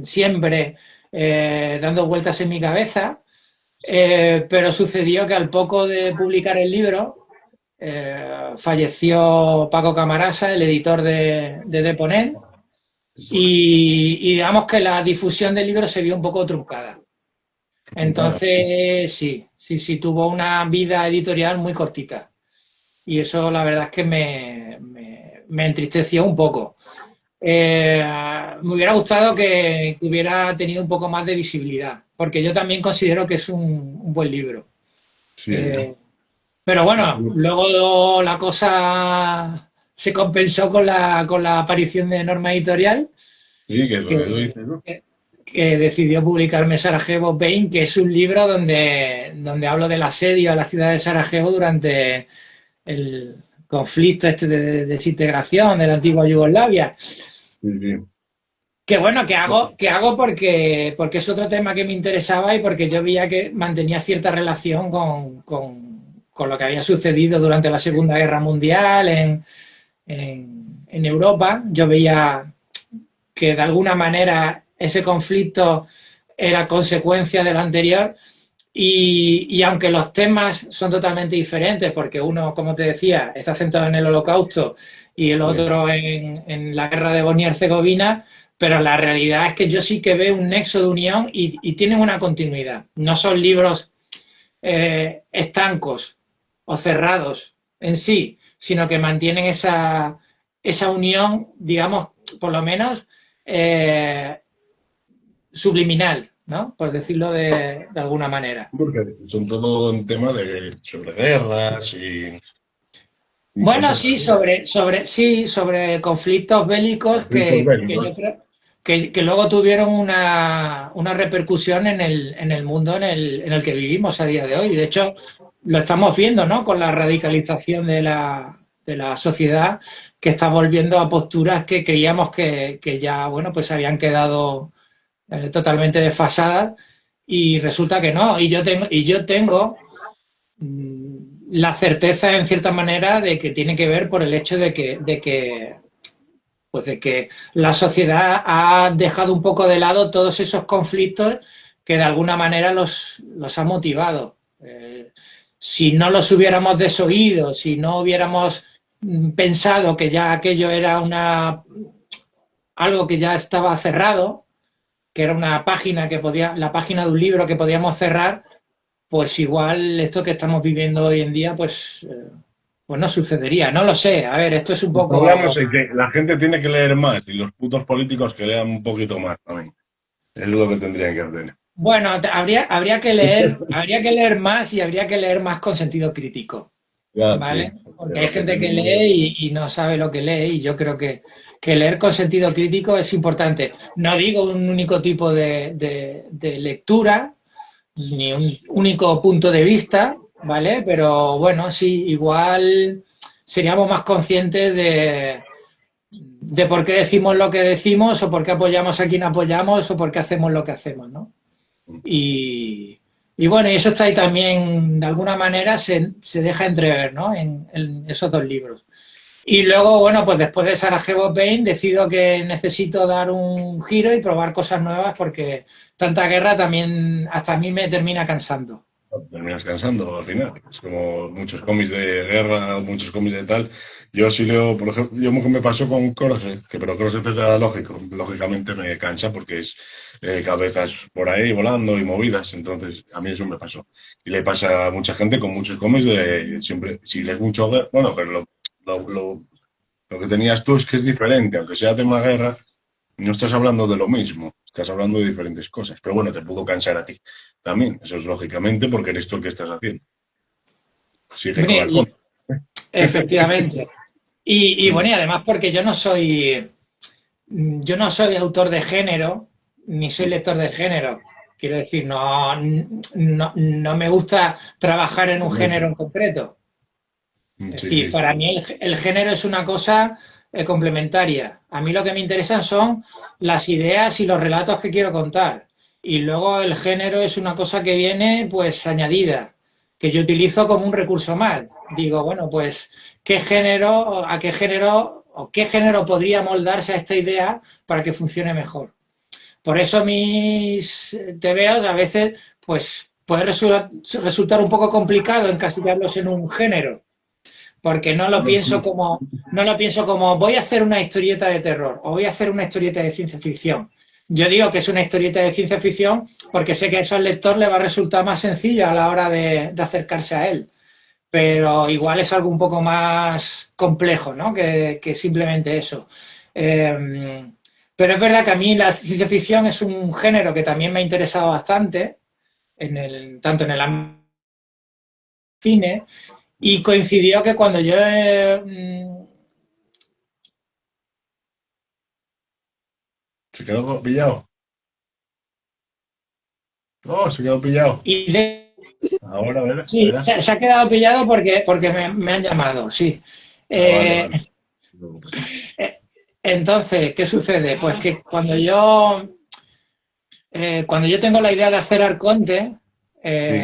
siempre dando vueltas en mi cabeza, pero sucedió que al poco de publicar el libro falleció Paco Camarasa, el editor de Deponent, y digamos que la difusión del libro se vio un poco truncada. Entonces, sí, tuvo una vida editorial muy cortita. Y eso la verdad es que me entristeció un poco. Me hubiera gustado que hubiera tenido un poco más de visibilidad, porque yo también considero que es un buen libro. Sí, Eh, pero bueno, luego la cosa se compensó con la aparición de Norma Editorial, sí, que es lo que tú que, dices, ¿no? que decidió publicarme Sarajevo Pain, que es un libro donde hablo del asedio a la ciudad de Sarajevo durante el conflicto este de desintegración de la antigua Yugoslavia. Sí, sí. Que bueno, que hago porque es otro tema que me interesaba y porque yo veía que mantenía cierta relación con lo que había sucedido durante la Segunda Guerra Mundial en Europa. Yo veía que de alguna manera ese conflicto era consecuencia del anterior y aunque los temas son totalmente diferentes, porque uno, como te decía, está centrado en el Holocausto y el Sí. otro en la guerra de Bosnia y Herzegovina, pero la realidad es que yo sí que veo un nexo de unión y tienen una continuidad. No son libros estancos o cerrados en sí, sino que mantienen esa unión, digamos, por lo menos eh, subliminal, ¿no? Por decirlo de alguna manera. Porque son todo un tema sobre guerras y Bueno, cosas sí, así. sí, sobre conflictos bélicos Conflictos que bélicos. yo creo que luego tuvieron una repercusión en el mundo en el que vivimos a día de hoy. De hecho, lo estamos viendo, ¿no? Con la radicalización de la sociedad, que está volviendo a posturas que creíamos que ya, bueno, pues habían quedado totalmente desfasadas y resulta que no. Y yo tengo la certeza, en cierta manera, de que tiene que ver por el hecho de que la sociedad ha dejado un poco de lado todos esos conflictos que de alguna manera los ha motivado. Si no los hubiéramos desoído, si no hubiéramos pensado que ya aquello era algo que ya estaba cerrado, que era una página la página de un libro que podíamos cerrar, pues igual esto que estamos viviendo hoy en día, pues no sucedería. No lo sé. A ver, esto es un El problema poco. es que la gente tiene que leer más y los putos políticos que lean un poquito más también. Es lo que tendrían que hacer. Bueno, habría que leer más y habría que leer más con sentido crítico, Ya, sí, ¿vale? Porque hay pero que gente que tenemos... lee y no sabe lo que lee y yo creo que leer con sentido crítico es importante. No digo un único tipo de lectura, ni un único punto de vista, ¿vale? Pero bueno, sí, igual seríamos más conscientes de por qué decimos lo que decimos o por qué apoyamos a quien apoyamos o por qué hacemos lo que hacemos, ¿no? Y bueno, y eso está ahí también, de alguna manera, se deja entrever, ¿no? En esos dos libros. Y luego, bueno, pues después de Sarajevo Pain decido que necesito dar un giro y probar cosas nuevas porque tanta guerra también hasta a mí me termina cansando. Terminas cansando al final. Es como muchos cómics de guerra, muchos cómics de tal. Yo sí leo, por ejemplo, yo me pasó con Crosset, pero Crosset es ya lógico. Lógicamente me cansa porque es cabezas por ahí volando y movidas. Entonces, a mí eso me pasó. Y le pasa a mucha gente con muchos cómics de siempre, si lees mucho, bueno, pero lo, lo- lo que tenías tú es que es diferente, aunque sea tema guerra, no estás hablando de lo mismo, estás hablando de diferentes cosas. Pero bueno, te pudo cansar a ti también, eso es lógicamente porque eres tú el que estás haciendo. Sigue con Hombre, la contra. efectivamente. Y bueno, y además porque yo no soy autor de género, ni soy lector de género. Quiero decir, no me gusta trabajar en un género en concreto. Es Sí, decir, sí. para mí el género es una cosa complementaria. A mí lo que me interesan son las ideas y los relatos que quiero contar. Y luego el género es una cosa que viene pues añadida, que yo utilizo como un recurso más. Digo, bueno, pues qué género podría moldarse a esta idea para que funcione mejor. Por eso mis tebeos a veces pues puede resultar un poco complicado encasillarlos en un género porque no lo pienso como voy a hacer una historieta de terror o voy a hacer una historieta de ciencia ficción. Yo digo que es una historieta de ciencia ficción porque sé que a eso al lector le va a resultar más sencillo a la hora de acercarse a él. Pero igual es algo un poco más complejo, ¿no? Que simplemente eso. Pero es verdad que a mí la ciencia ficción es un género que también me ha interesado bastante, tanto en el ámbito del cine, y coincidió que cuando yo Se quedó pillado. Oh, se quedó pillado. y de, Ahora, verá, sí, verá. se ha quedado pillado porque me han llamado, sí. Ah, vale, Eh, vale. No te preocupes. eh, entonces, ¿qué sucede? Pues que cuando yo tengo la idea de hacer Arconte, Sí,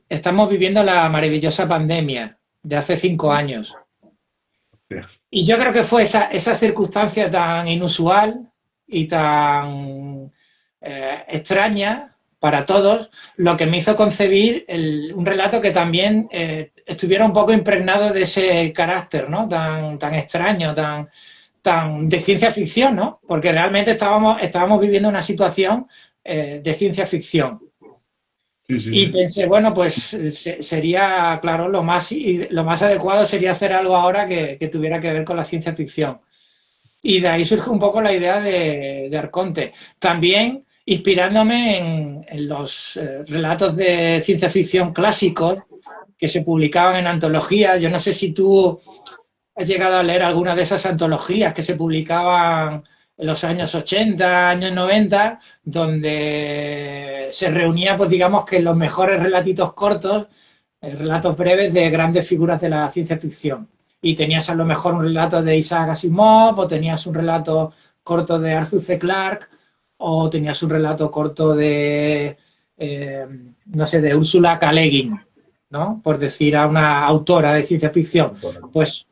estamos viviendo la maravillosa pandemia de hace 5 años. sí, Y yo creo que fue esa circunstancia tan inusual y tan extraña para todos lo que me hizo concebir un relato que también estuviera un poco impregnado de ese carácter, ¿no? Tan extraño, tan de ciencia ficción, ¿no? Porque realmente estábamos viviendo una situación de ciencia ficción. sí, sí, Y sí. pensé, bueno, pues sería, claro, lo más adecuado sería hacer algo ahora que tuviera que ver con la ciencia ficción. Y de ahí surge un poco la idea de Arconte. También inspirándome en los relatos de ciencia ficción clásicos que se publicaban en antologías. Yo no sé si tú has llegado a leer alguna de esas antologías que se publicaban en los años 80, años 90, donde se reunía, pues digamos que los mejores relatitos cortos, relatos breves de grandes figuras de la ciencia ficción. y tenías a lo mejor un relato de Isaac Asimov, o tenías un relato corto de Arthur C. Clarke, o tenías un relato corto de, no sé, de Úrsula K. Le Guin, ¿no? Por decir a una autora de ciencia ficción. Pues,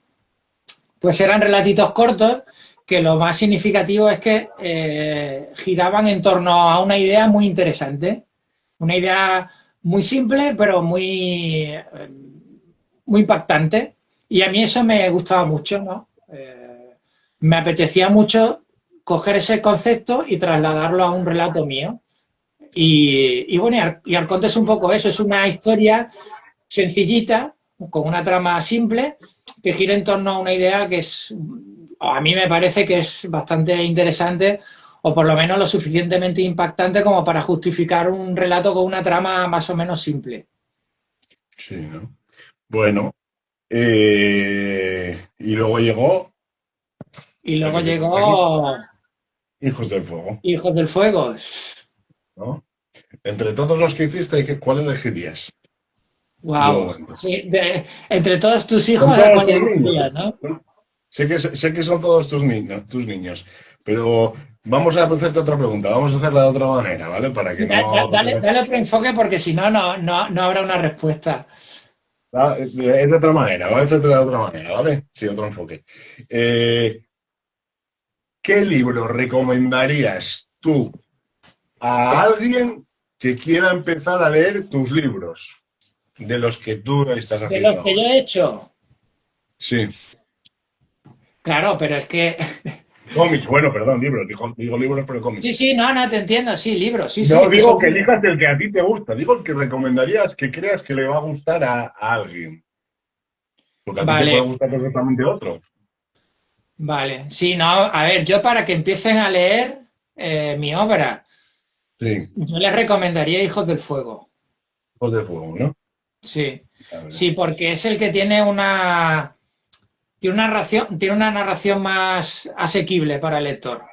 pues eran relatitos cortos que lo más significativo es que giraban en torno a una idea muy interesante, una idea muy simple, pero muy impactante. Y a mí eso me gustaba mucho, ¿no? Me apetecía mucho coger ese concepto y trasladarlo a un relato mío. Y bueno, y Arconte es un poco eso, es una historia sencillita, con una trama simple, que gira en torno a una idea que es, a mí me parece que es bastante interesante, o por lo menos lo suficientemente impactante como para justificar un relato con una trama más o menos simple. Sí, ¿no? Bueno, y luego llegó Y la luego que te toca aquí, llegó Hijos del Fuego, Hijos del Fuego. ¿no? Entre todos los que hiciste, ¿cuál elegirías? De Wow. momento. Sí, entre todos tus Son hijos, ¿a todos cuál tus niños. elegirías, no? Sé que son todos tus niños, pero vamos a hacerte otra pregunta, vamos a hacerla de otra manera, ¿vale? Para que Sí, no... dale otro enfoque porque si no, no habrá una respuesta. Es de otra manera, vamos a hacerte de otra manera, ¿vale? Sí, otro enfoque. Eh, ¿Qué libro recomendarías tú a alguien que quiera empezar a leer tus libros, de los que tú estás De los haciendo que yo ahora? he hecho. Sí. Claro, pero es que Cómics, bueno, perdón, libros, digo libros, pero sí, cómics. sí, no, te entiendo, sí, libros, sí, sí, No es que digo son que libros. elijas el que a ti te gusta, digo el que recomendarías que creas que le va a gustar a alguien. Porque a ti te puede Vale, gustar perfectamente otro. vale. Sí, no, a ver, yo para que empiecen a leer mi obra, Sí, yo les recomendaría Hijos del Fuego. Ojos de Fuego, ¿no? Sí, A ver. sí, porque es el que tiene una narración más asequible para el lector.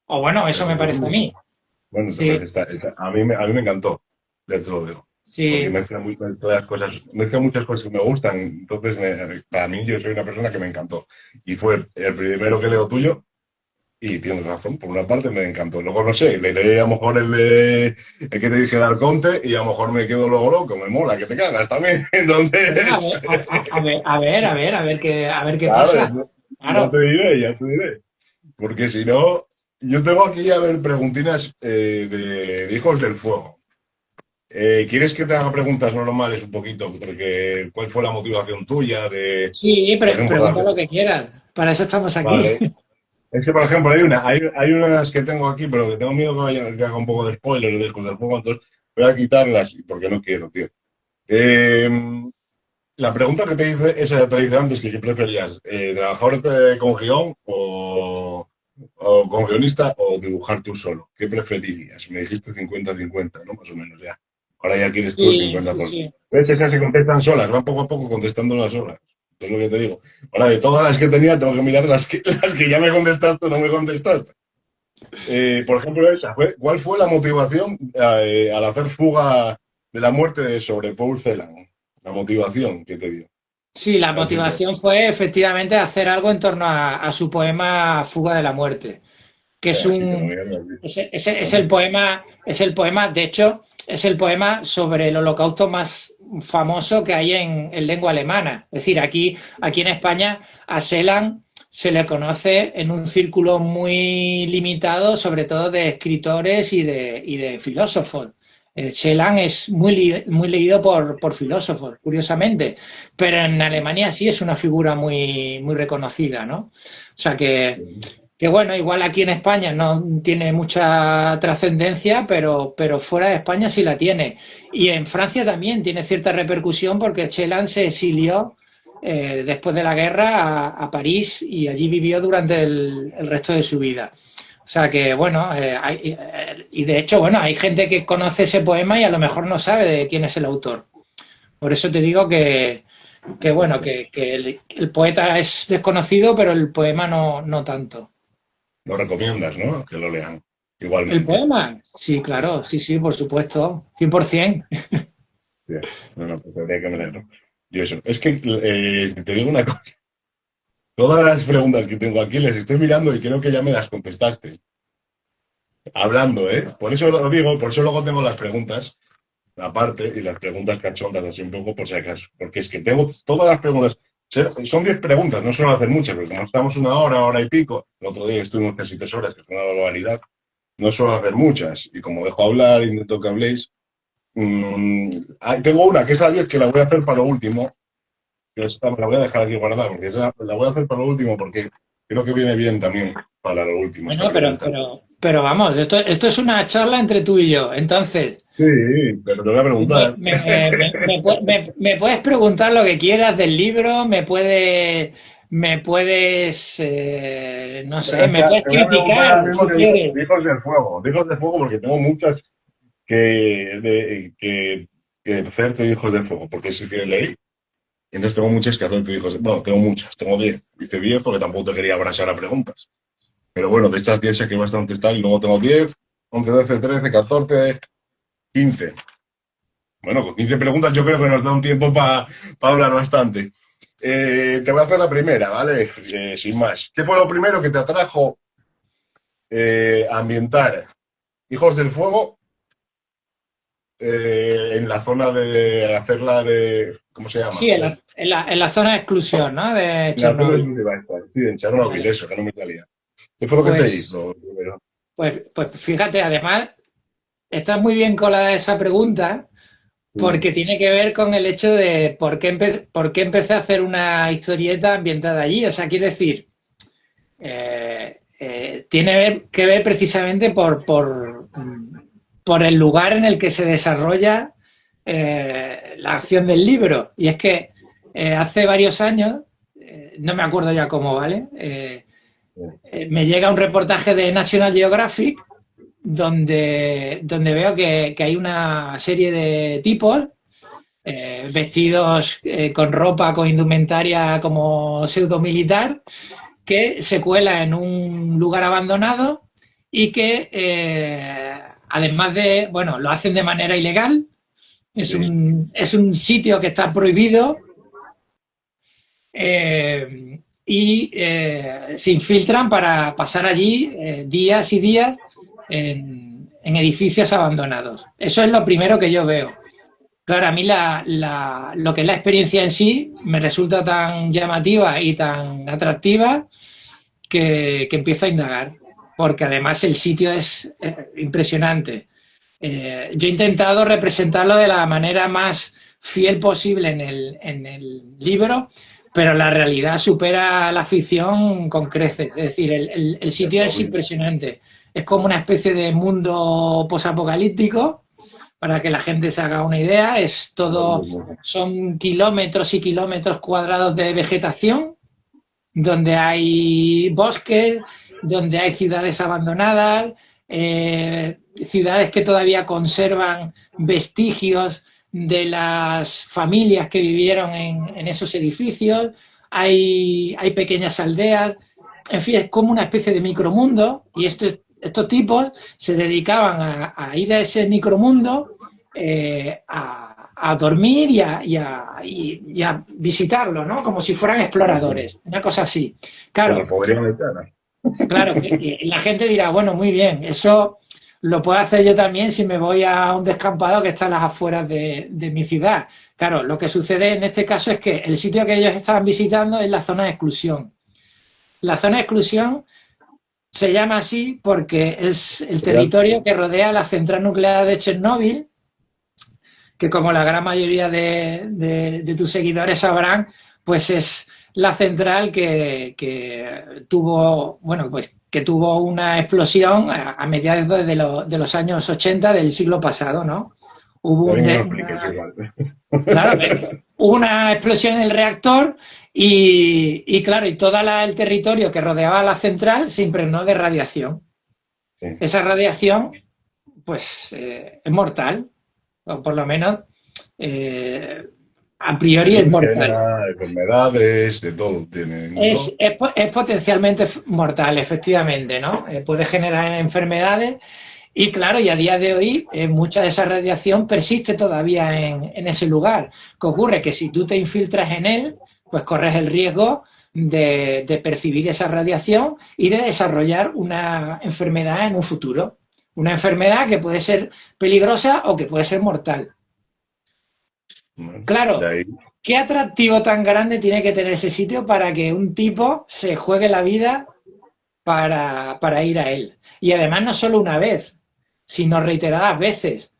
O bueno, eso me parece a mí. Bueno, te Sí, parece a mí me encantó, ya te lo digo. Porque sí. mezcla muchas cosas que me gustan. Entonces, para mí, yo soy una persona que me encantó. Y fue el primero que leo tuyo. Y tienes razón, por una parte me encantó. Luego no sé, leeré a lo mejor el que te dije el Arconte y a lo mejor me quedo luego loco, me mola, que te cagas también. Bueno, Entonces, a ver qué claro, pasa. ya te Claro. diré, ya te diré. Porque si no, yo tengo aquí a ver preguntinas de Hijos del Fuego. ¿Quieres que te haga preguntas normales un poquito? Porque, ¿cuál fue la motivación tuya de, Sí, por ejemplo, pregunta lo que quieras. Para eso estamos aquí. vale. Es que, por ejemplo, hay unas que tengo aquí, pero que tengo miedo que haga un poco de spoiler de Hijos del Fuego, entonces voy a quitarlas porque no quiero, tío. Eh, la pregunta que te hice, esa te la hice antes, que ¿qué preferías? ¿Trabajar con guión o con guionista o dibujar tú solo? ¿Qué preferirías? Me dijiste 50-50, ¿no? Más o menos ya. Ahora ya quieres tú el Sí, sí, 50%. sí. ¿Ves? Esas se contestan solas, van poco a poco contestando las solas. Es lo que te digo. Ahora, de todas las que tenía, tengo que mirar las que ya me contestaste o no me contestaste. Por ejemplo, ¿cuál fue la motivación al hacer Fuga de la Muerte sobre Paul Celan? La motivación que te dio. Sí, la A ti, motivación fue efectivamente hacer algo en torno a su poema Fuga de la Muerte, que es aquí te lo un voy a decir. es el poema, de hecho, es el poema sobre el holocausto más famoso que hay en lengua alemana. Es decir, aquí en España a Celan se le conoce en un círculo muy limitado, sobre todo de escritores y de filósofos. Celan es muy leído por filósofos, curiosamente, pero en Alemania sí es una figura muy reconocida, ¿no? O sea que bueno, igual aquí en España no tiene mucha trascendencia, pero fuera de España sí la tiene. Y en Francia también tiene cierta repercusión porque Chelan se exilió después de la guerra a París y allí vivió durante el resto de su vida. O sea que, bueno, y de hecho, bueno, hay gente que conoce ese poema y a lo mejor no sabe de quién es el autor. Por eso te digo que bueno, que el poeta es desconocido, pero el poema no tanto. Lo recomiendas, ¿no? Que lo lean. ¿El Igualmente. poema? Sí, claro, sí, por supuesto, 100%. Sí. No, pues habría que leerlo. Yo eso. Es que te digo una cosa. Todas las preguntas que tengo aquí les estoy mirando y creo que ya me las contestaste. Hablando, ¿eh? Por eso lo digo, por eso luego tengo las preguntas aparte y las preguntas cachondas así un poco por si acaso. Porque es que tengo todas las preguntas. Son 10 preguntas, no suelo hacer muchas, porque como estamos una hora, hora y pico, el otro día estuvimos casi 3 horas, que fue una barbaridad, no suelo hacer muchas. Y como dejo hablar y intento que habléis, tengo una que es la 10 que la voy a hacer para lo último. Pero esta me la voy a dejar aquí guardada, porque la voy a hacer para lo último, porque creo que viene bien también para lo último esta Bueno, pregunta. pero vamos, esto es una charla entre tú y yo. Entonces, Sí, pero te voy a preguntar. me puedes preguntar lo que quieras del libro, me puedes, no Pero sé, es me puedes te voy a preguntar ahora criticar mismo si quieres. de Hijos del Fuego. De Hijos del Fuego, porque tengo muchas que hacerte de Hijos del Fuego, porque sí que leí. Y entonces tengo muchas que hacerte de Hijos del Fuego. Bueno, tengo muchas, tengo 10. Hice 10 porque tampoco te quería abrasar a preguntas. Pero bueno, de estas 10 sé que bastante están. Y luego tengo 10, 11, 12, 13, 14, 15. Bueno, con 15 preguntas yo creo que nos da un tiempo para hablar bastante. Te voy a hacer la primera, ¿vale? Sin más. ¿Qué fue lo primero que te atrajo a ambientar Hijos del Fuego en la zona de hacerla de... ¿Cómo se llama? Sí, Joder. en la zona de exclusión, ¿no? De En la zona Chernobyl. de sí, en Chernobyl, Vale. eso, que no me salía. ¿Qué fue lo que te Pues, hizo primero? pues fíjate, además, está muy bien colada esa pregunta Mm, porque tiene que ver con el hecho de por qué empecé a hacer una historieta ambientada allí. O sea, quiero decir, tiene que ver precisamente por el lugar en el que se desarrolla la acción del libro. Y es que hace varios años, no me acuerdo ya cómo, ¿vale? mm, Me llega un reportaje de National Geographic donde veo que hay una serie de tipos vestidos con ropa, con indumentaria como pseudo militar, que se cuela en un lugar abandonado y que, además de, bueno, lo hacen de manera ilegal, sí, es un sitio que está prohibido se infiltran para pasar allí días y días en edificios abandonados. Eso es lo primero que yo veo. Claro, a mí lo que es la experiencia en sí me resulta tan llamativa y tan atractiva que empiezo a indagar, porque además el sitio es impresionante. Yo he intentado representarlo de la manera más fiel posible en el libro, pero la realidad supera la ficción con creces. Es decir, el sitio es Chernobyl. impresionante. Es como una especie de mundo posapocalíptico, para que la gente se haga una idea. Es todo, son kilómetros y kilómetros cuadrados de vegetación, donde hay bosques, donde hay ciudades abandonadas, ciudades que todavía conservan vestigios de las familias que vivieron en esos edificios, hay pequeñas aldeas, en fin, es como una especie de micromundo y estos tipos se dedicaban a ir a ese micromundo a dormir y a visitarlo, ¿no? Como si fueran exploradores, una cosa así. Como el Claro, poder americano. claro, que la gente dirá, bueno, muy bien, eso lo puedo hacer yo también si me voy a un descampado que está a las afueras de mi ciudad. Claro, lo que sucede en este caso es que el sitio que ellos estaban visitando es la zona de exclusión. La zona de exclusión se llama así porque es el territorio que rodea la central nuclear de Chernóbil, que como la gran mayoría de tus seguidores sabrán, pues es la central que tuvo, bueno, pues que tuvo una explosión a mediados de los años 80 del siglo pasado, ¿no? Hubo A mí un no me lo de, expliques una, igual. claro, hubo una explosión en el reactor y claro, y todo el territorio que rodeaba la central se impregnó de radiación. Sí. Esa radiación, pues, es mortal, o por lo menos eh, a priori es mortal. Cancerígena, enfermedades, de todo tienen, ¿no? Es potencialmente mortal, efectivamente, ¿no? Puede generar enfermedades Y claro, y a día de hoy mucha de esa radiación persiste todavía en ese lugar. ¿Qué ocurre? Que si tú te infiltras en él, pues corres el riesgo de percibir esa radiación y de desarrollar una enfermedad en un futuro. Una enfermedad que puede ser peligrosa o que puede ser mortal. Bueno, de Claro, ahí, ¿qué atractivo tan grande tiene que tener ese sitio para que un tipo se juegue la vida para ir a él? Y además no solo una vez, sino reiteradas veces,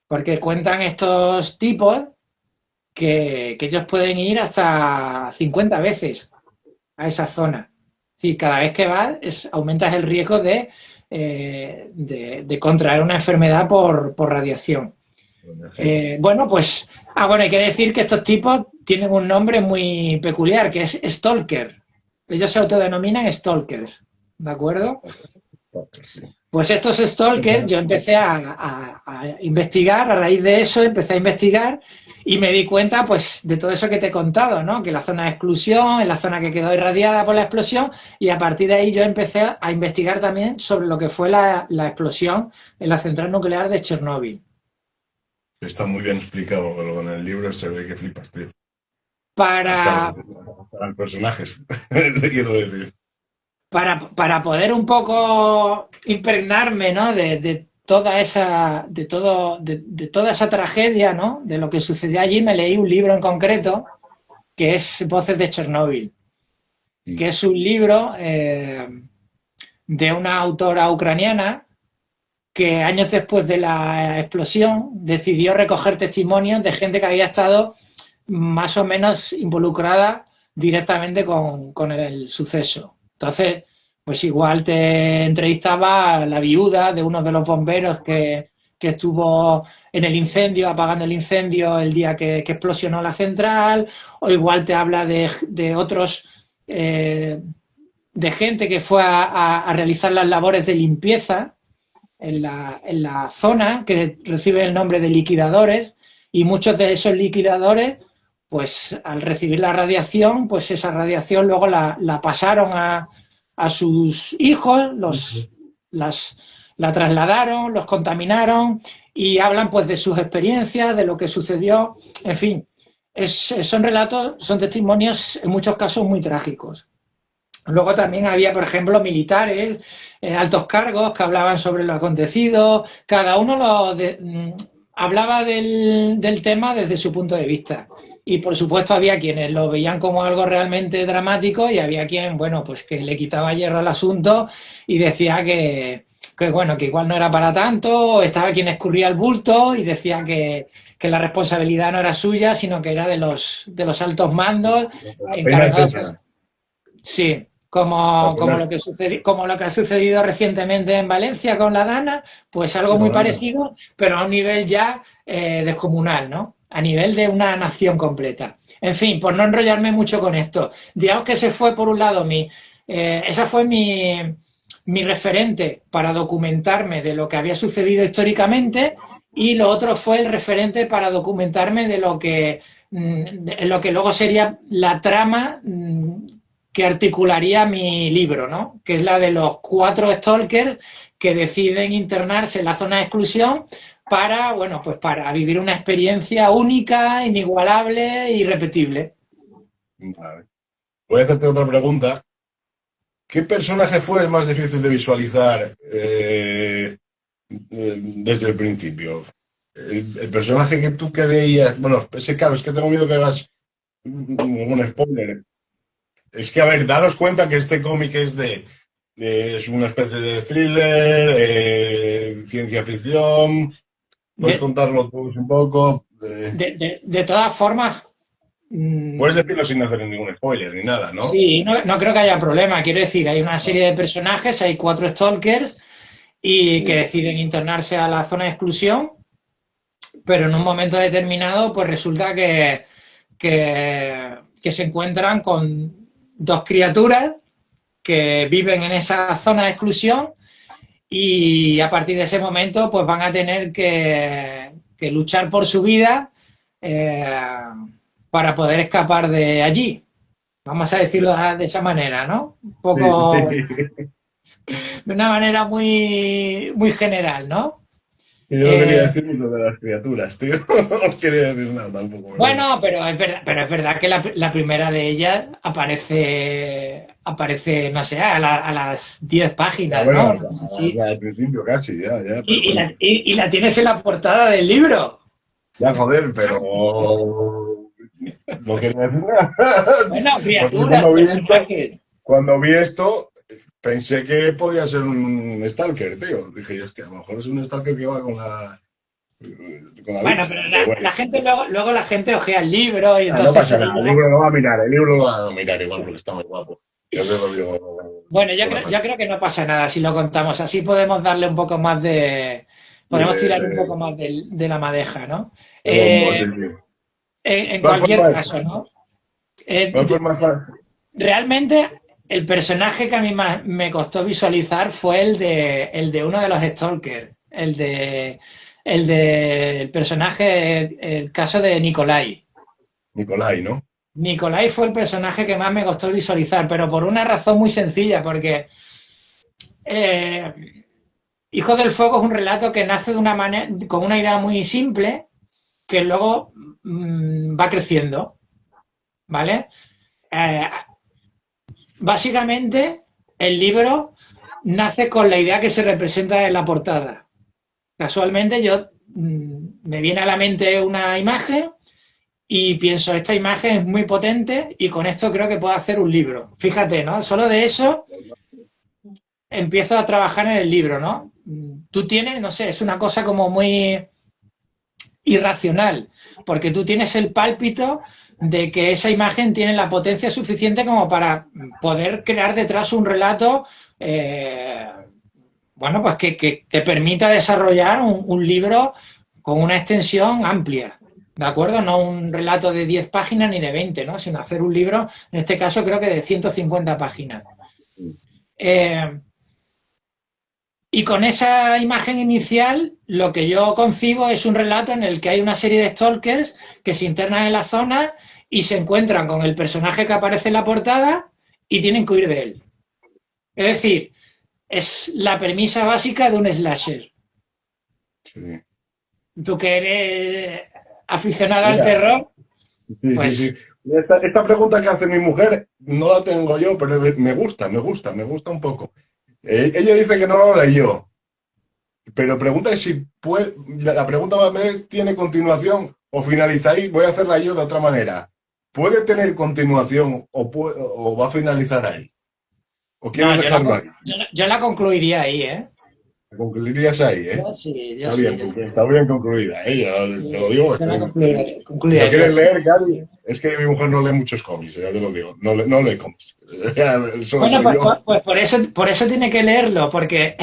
porque cuentan estos tipos que ellos pueden ir hasta 50 veces a esa zona. Es decir, cada vez que vas aumentas el riesgo de contraer una enfermedad por radiación. sí. Bueno, pues, bueno, hay que decir que estos tipos tienen un nombre muy peculiar, que es Stalker. Ellos se autodenominan Stalkers, ¿de acuerdo? Sí. Pues estos Stalkers, yo empecé a investigar, a raíz de eso empecé a investigar y me di cuenta, pues, de todo eso que te he contado, ¿no? Que la zona de exclusión, en la zona que quedó irradiada por la explosión, y a partir de ahí yo empecé a investigar también sobre lo que fue la explosión en la central nuclear de Chernóbil. Está muy bien explicado, pero en el libro se ve que flipas, tío. Para, Hasta los personajes, te quiero decir. para poder un poco impregnarme, ¿no? De toda esa, de toda esa tragedia, ¿no? De lo que sucedió allí, me leí un libro en concreto que es Voces de Chernóbil, que es un libro de una autora ucraniana que años después de la explosión decidió recoger testimonios de gente que había estado más o menos involucrada directamente con el suceso. Entonces, pues igual te entrevistaba a la viuda de uno de los bomberos que estuvo en el incendio, apagando el incendio el día que explosionó la central, o igual te habla de otros, de gente que fue a realizar las labores de limpieza en la zona, que recibe el nombre de liquidadores, y muchos de esos liquidadores, pues al recibir la radiación, pues esa radiación luego la pasaron a sus hijos, la trasladaron, los contaminaron y hablan pues de sus experiencias, de lo que sucedió, en fin, son relatos, son testimonios en muchos casos muy trágicos. Luego también había, por ejemplo, militares, altos cargos que hablaban sobre lo acontecido, cada uno hablaba del tema desde su punto de vista. Y por supuesto había quienes lo veían como algo realmente dramático y había quien, bueno, pues que le quitaba hierro al asunto y decía bueno, que igual no era para tanto, estaba quien escurría el bulto y decía que la responsabilidad no era suya, sino que era de los altos mandos La pena es encargados. esa. Sí, La como pena lo que como lo que ha sucedido recientemente en Valencia con la Dana, pues algo muy parecido, pero a un nivel ya descomunal, ¿no? A nivel de una nación completa. En fin, por no enrollarme mucho con esto, digamos que ese fue por un lado esa fue mi referente para documentarme de lo que había sucedido históricamente y lo otro fue el referente para documentarme de lo que luego sería la trama que articularía mi libro, ¿no? Que es la de los 4 stalkers que deciden internarse en la zona de exclusión para, bueno, pues para vivir una experiencia única, inigualable e irrepetible. Vale. Voy a hacerte otra pregunta. ¿Qué personaje fue el más difícil de visualizar desde el principio? El personaje que tú que veías, bueno, claro, es que tengo miedo que hagas un spoiler. Es que, a ver, daros cuenta que este cómic es una especie de thriller, ciencia ficción. ¿Puedes De, contarlo tú un poco? de todas formas, Puedes decirlo sin hacer ningún spoiler ni nada, ¿no? sí, no creo que haya problema. Quiero decir, hay una serie de personajes, hay 4 stalkers y que deciden internarse a la zona de exclusión, pero en un momento determinado, pues resulta que se encuentran con 2 criaturas que viven en esa zona de exclusión y a partir de ese momento pues van a tener que luchar por su vida eh, para poder escapar de allí. Vamos a decirlo de esa manera, ¿no? Un Sí, poco, sí. de una manera muy, muy general, ¿no? Y yo no quería Eh, decir lo de las criaturas, tío. No quería decir nada tampoco, pero bueno. bueno, pero es verdad que la primera de ellas aparece, no sé, a las 10 Ya, páginas, bueno, ¿no? Una cosa así. ya al principio casi, ya, pero bueno. Y la tienes en la portada del libro. Ya, joder, pero no quería decir nada. Bueno, Porque criaturas, personajes. cuando vi esto, pensé que podía ser un stalker, tío. Dije, hostia, a lo mejor es un stalker que va con la Bueno, bicha. pero Pero bueno, la gente luego la gente ojea el libro y no entonces pasa se nada. El veía. libro lo va a mirar, el libro lo va a mirar igual porque está muy guapo. Yo te lo digo Bueno, con la yo mano. creo que no pasa nada si lo contamos. Así podemos darle un poco más de. Podemos tirar un poco más de la madeja, ¿no? De bombo, sí, Eh, sí. en ¿Cuál fue cualquier más? caso, ¿no? ¿Cuál fue Eh, más? realmente el personaje que a mí más me costó visualizar fue el de uno de los Stalkers, el personaje, el caso de Nikolai. Nicolai, ¿no? Nikolai fue el personaje que más me costó visualizar, pero por una razón muy sencilla, porque eh, Hijo del Fuego es un relato que nace de una manera, con una idea muy simple, que luego va creciendo, ¿vale? Eh, básicamente, el libro nace con la idea que se representa en la portada. Casualmente, me viene a la mente una imagen y pienso, esta imagen es muy potente y con esto creo que puedo hacer un libro. Fíjate, ¿no? Solo de eso empiezo a trabajar en el libro, ¿no? Tú tienes, no sé, es una cosa como muy irracional, porque tú tienes el pálpito de que esa imagen tiene la potencia suficiente como para poder crear detrás un relato, bueno, pues que te permita desarrollar un libro con una extensión amplia. ¿De acuerdo? No un relato de 10 páginas ni de 20, ¿no? Sino hacer un libro, en este caso creo que de 150 páginas. Eh, Y con esa imagen inicial, lo que yo concibo es un relato en el que hay una serie de stalkers que se internan en la zona y se encuentran con el personaje que aparece en la portada y tienen que huir de él. Es decir, es la premisa básica de un slasher. Sí. Tú que eres aficionado al Mira, terror, sí, sí, sí. pues Esta pregunta que hace mi mujer no la tengo yo, pero me gusta un poco. Ella dice que no lo leyó, pero pregunta si puede, la pregunta más bien tiene continuación o finaliza ahí. Voy a hacerla yo de otra manera. ¿Puede tener continuación o va a finalizar ahí? ¿O no, quieres dejarlo ahí? yo la concluiría ahí, ¿eh? Concluirías ahí, ¿eh? Yo sí, yo sí, yo sí. Está bien concluida, ¿eh? Te lo digo. Yo la Si lo concluiría. quieres leer, Cari, es que mi mujer no lee muchos cómics, ya te lo digo. No lee cómics. Solo Bueno, soy yo. pues por eso tiene que leerlo, porque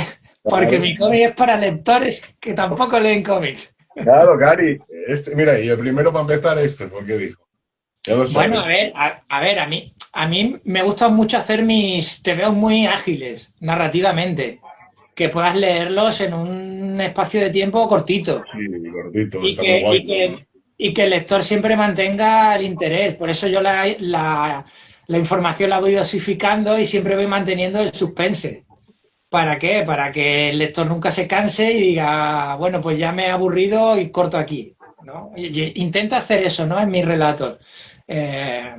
Claro, mi cómic es para lectores que tampoco leen cómics. claro, Cari. Mira, y el primero para empezar porque dijo. Ya lo Bueno, sabes. a ver, a mí me gusta mucho hacer mis tebeos muy ágiles, narrativamente, que puedas leerlos en un espacio de tiempo cortito Sí, gordito, y está muy que, guay. y que, y que el lector siempre mantenga el interés. Por eso yo la información la voy dosificando y siempre voy manteniendo el suspense. ¿Para qué? Para que el lector nunca se canse y diga, bueno, pues ya me he aburrido y corto aquí, ¿no? Intento hacer eso, ¿no? En mis relatos. Eh,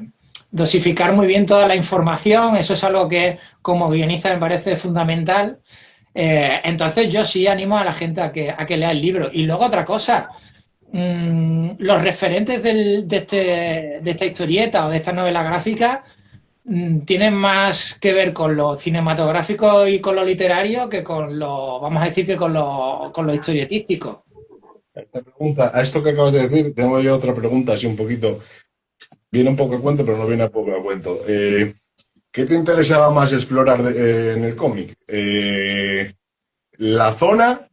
dosificar muy bien toda la información, eso es algo que como guionista me parece fundamental. Entonces yo sí animo a la gente a que lea el libro. Y luego otra cosa, los referentes de esta historieta o de esta novela gráfica tienen más que ver con lo cinematográfico y con lo literario que con lo, vamos a decir, que con lo historietístico. Esta pregunta, a esto que acabas de decir, tengo yo otra pregunta, así un poquito. Viene un poco a cuento, pero no viene a poco a cuento. ¿Qué te interesaba más explorar en el cómic? ¿La zona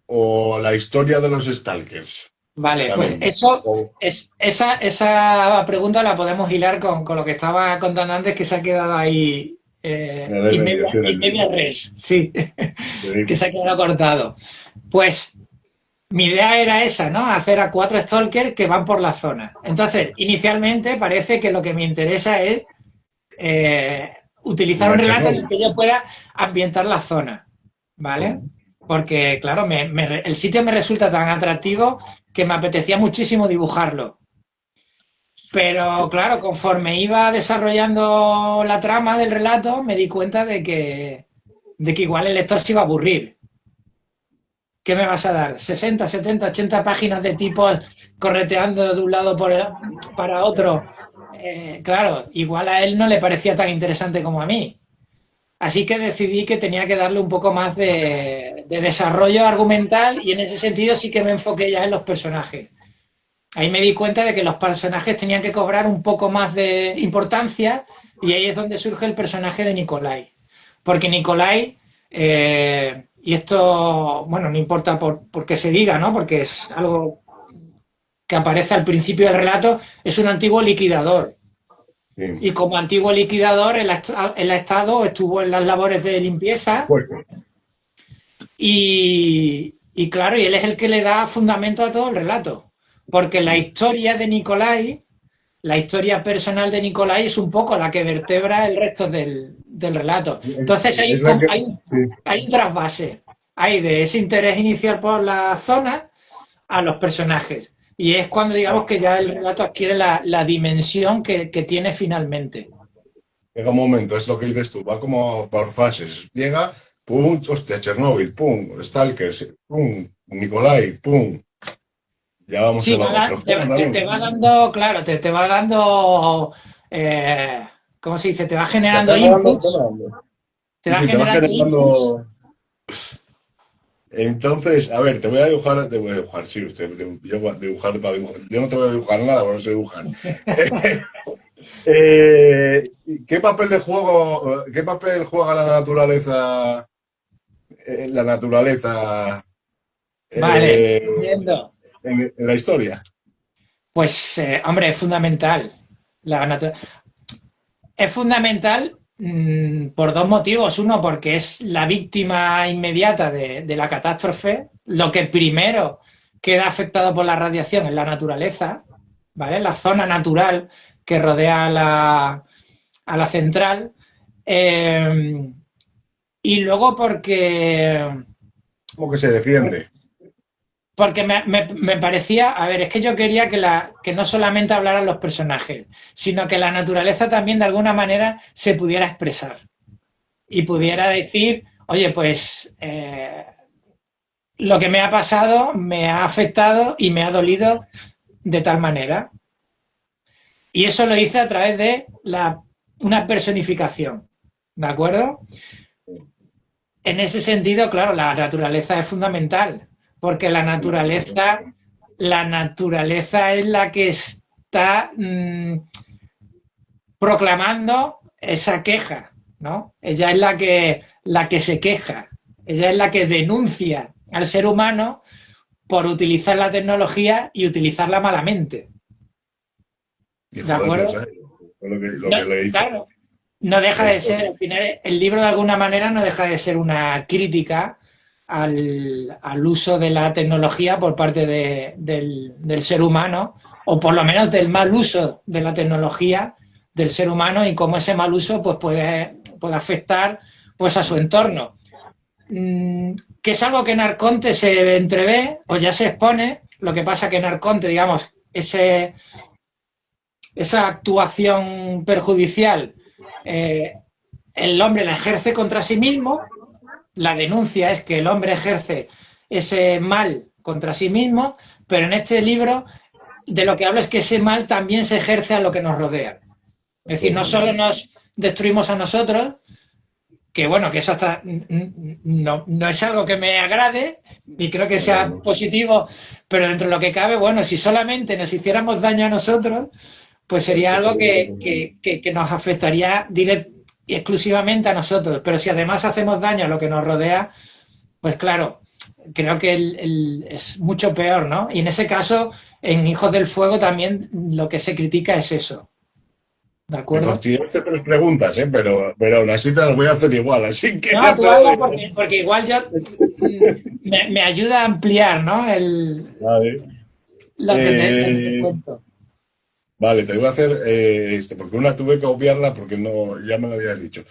o la historia de los Stalkers? Vale, pues También. esa pregunta la podemos hilar con lo que estaba contando antes, que se ha quedado ahí En el medio, sí, en el in media medio. res, sí, que Sí. se ha quedado cortado. Pues mi idea era esa, ¿no? Hacer a 4 stalkers que van por la zona. Entonces, inicialmente parece que lo que me interesa es eh, utilizar un relato en el que yo pueda ambientar la zona, ¿vale? Porque, claro, el sitio me resulta tan atractivo que me apetecía muchísimo dibujarlo. Pero, claro, conforme iba desarrollando la trama del relato, me di cuenta de que igual el lector se iba a aburrir. ¿Qué me vas a dar? 60, 70, 80 páginas de tipos correteando de un lado para otro. Claro, igual a él no le parecía tan interesante como a mí. Así que decidí que tenía que darle un poco más de desarrollo argumental y en ese sentido sí que me enfoqué ya en los personajes. Ahí me di cuenta de que los personajes tenían que cobrar un poco más de importancia y ahí es donde surge el personaje de Nikolai. Porque Nikolai, y esto, bueno, no importa por qué se diga, ¿no? Porque es algo que aparece al principio del relato, es un antiguo liquidador. Sí. Y como antiguo liquidador, él ha estado, estuvo en las labores de limpieza. Y claro, y él es el que le da fundamento a todo el relato. Porque la historia de Nikolai, la historia personal de Nikolai es un poco la que vertebra el resto del relato. Entonces hay un trasvase. Hay de ese interés inicial por la zona a los personajes. Y es cuando digamos que ya el relato adquiere la dimensión que tiene finalmente. Llega un momento, es lo que dices tú, va como por fases. Llega, pum, hostia, Chernóbil, pum, Stalkers, pum, Nikolai, pum. Ya vamos sí, a otro. Te va dando, claro, te va dando, ¿cómo se dice? Te va generando inputs. Te va generando inputs. Entonces, a ver, te voy a dibujar, sí, usted, yo dibujar para dibujar. Yo no te voy a dibujar nada, porque no sé dibujar. ¿Qué papel juega la naturaleza? Vale, entiendo. En la historia. Pues, hombre, es fundamental. Es fundamental por dos motivos. Uno, porque es la víctima inmediata de la catástrofe. Lo que primero queda afectado por la radiación es la naturaleza, ¿vale? La zona natural que rodea a la central. Y luego porque... ¿Cómo que se defiende? Porque me parecía, a ver, es que yo quería que no solamente hablaran los personajes, sino que la naturaleza también de alguna manera se pudiera expresar y pudiera decir, oye, pues lo que me ha pasado me ha afectado y me ha dolido de tal manera. Y eso lo hice a través de una personificación, ¿de acuerdo? En ese sentido, claro, la naturaleza es fundamental. Porque la naturaleza es la que está proclamando esa queja, ¿no? Ella es la que se queja, ella es la que denuncia al ser humano por utilizar la tecnología y utilizarla malamente. ¿De acuerdo? Lo que le hice. Claro, no deja de ser, al final, el libro de alguna manera no deja de ser una crítica al uso de la tecnología por parte del ser humano, o por lo menos del mal uso de la tecnología del ser humano y cómo ese mal uso pues, puede afectar pues, a su entorno. Que es algo que en Arconte se entrevé o ya se expone, lo que pasa que en Arconte, digamos, esa actuación perjudicial el hombre la ejerce contra sí mismo. La denuncia es que el hombre ejerce ese mal contra sí mismo, pero en este libro de lo que hablo es que ese mal también se ejerce a lo que nos rodea. Es decir, no solo nos destruimos a nosotros, que bueno, que eso hasta no es algo que me agrade, ni creo que sea positivo, pero dentro de lo que cabe, bueno, si solamente nos hiciéramos daño a nosotros, pues sería algo que nos afectaría exclusivamente a nosotros, pero si además hacemos daño a lo que nos rodea, pues claro, creo que es mucho peor, ¿no? Y en ese caso, en Hijos del Fuego también lo que se critica es eso. ¿De acuerdo? Me fastidiaste tres preguntas, pero aún así te las voy a hacer igual, así que... No, tú hablas porque igual yo me ayuda a ampliar, ¿no? Lo que te cuento. Vale, te voy a hacer, porque una tuve que obviarla porque no, ya me lo habías dicho.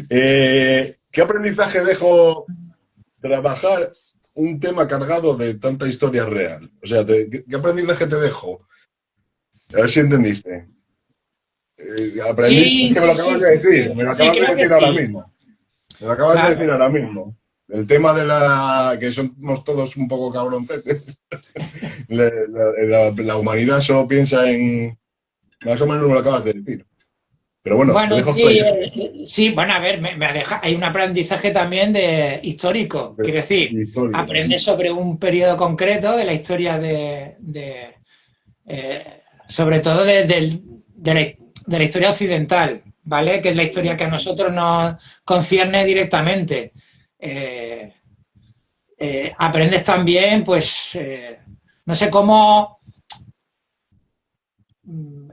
¿Qué aprendizaje dejo trabajar un tema cargado de tanta historia real? O sea, ¿qué aprendizaje te dejo? A ver si entendiste. Aprendiste, es Sí, que me lo sí, acabas sí, de sí, decir, sí, me lo sí, acabas de creo que decir ahora sí. mismo. Me lo acabas de Claro. decir ahora mismo. El tema de la que somos todos un poco cabroncetes. La humanidad solo piensa en. Más o menos me lo acabas de decir. Pero bueno, te Bueno, dejo sí, explayar. sí, bueno, a ver, hay un aprendizaje también de histórico, quiero decir, Historia. aprendes sobre un periodo concreto de la historia sobre todo de la historia occidental, ¿vale? Que es la historia que a nosotros nos concierne directamente. Eh, aprendes también, pues, no sé cómo.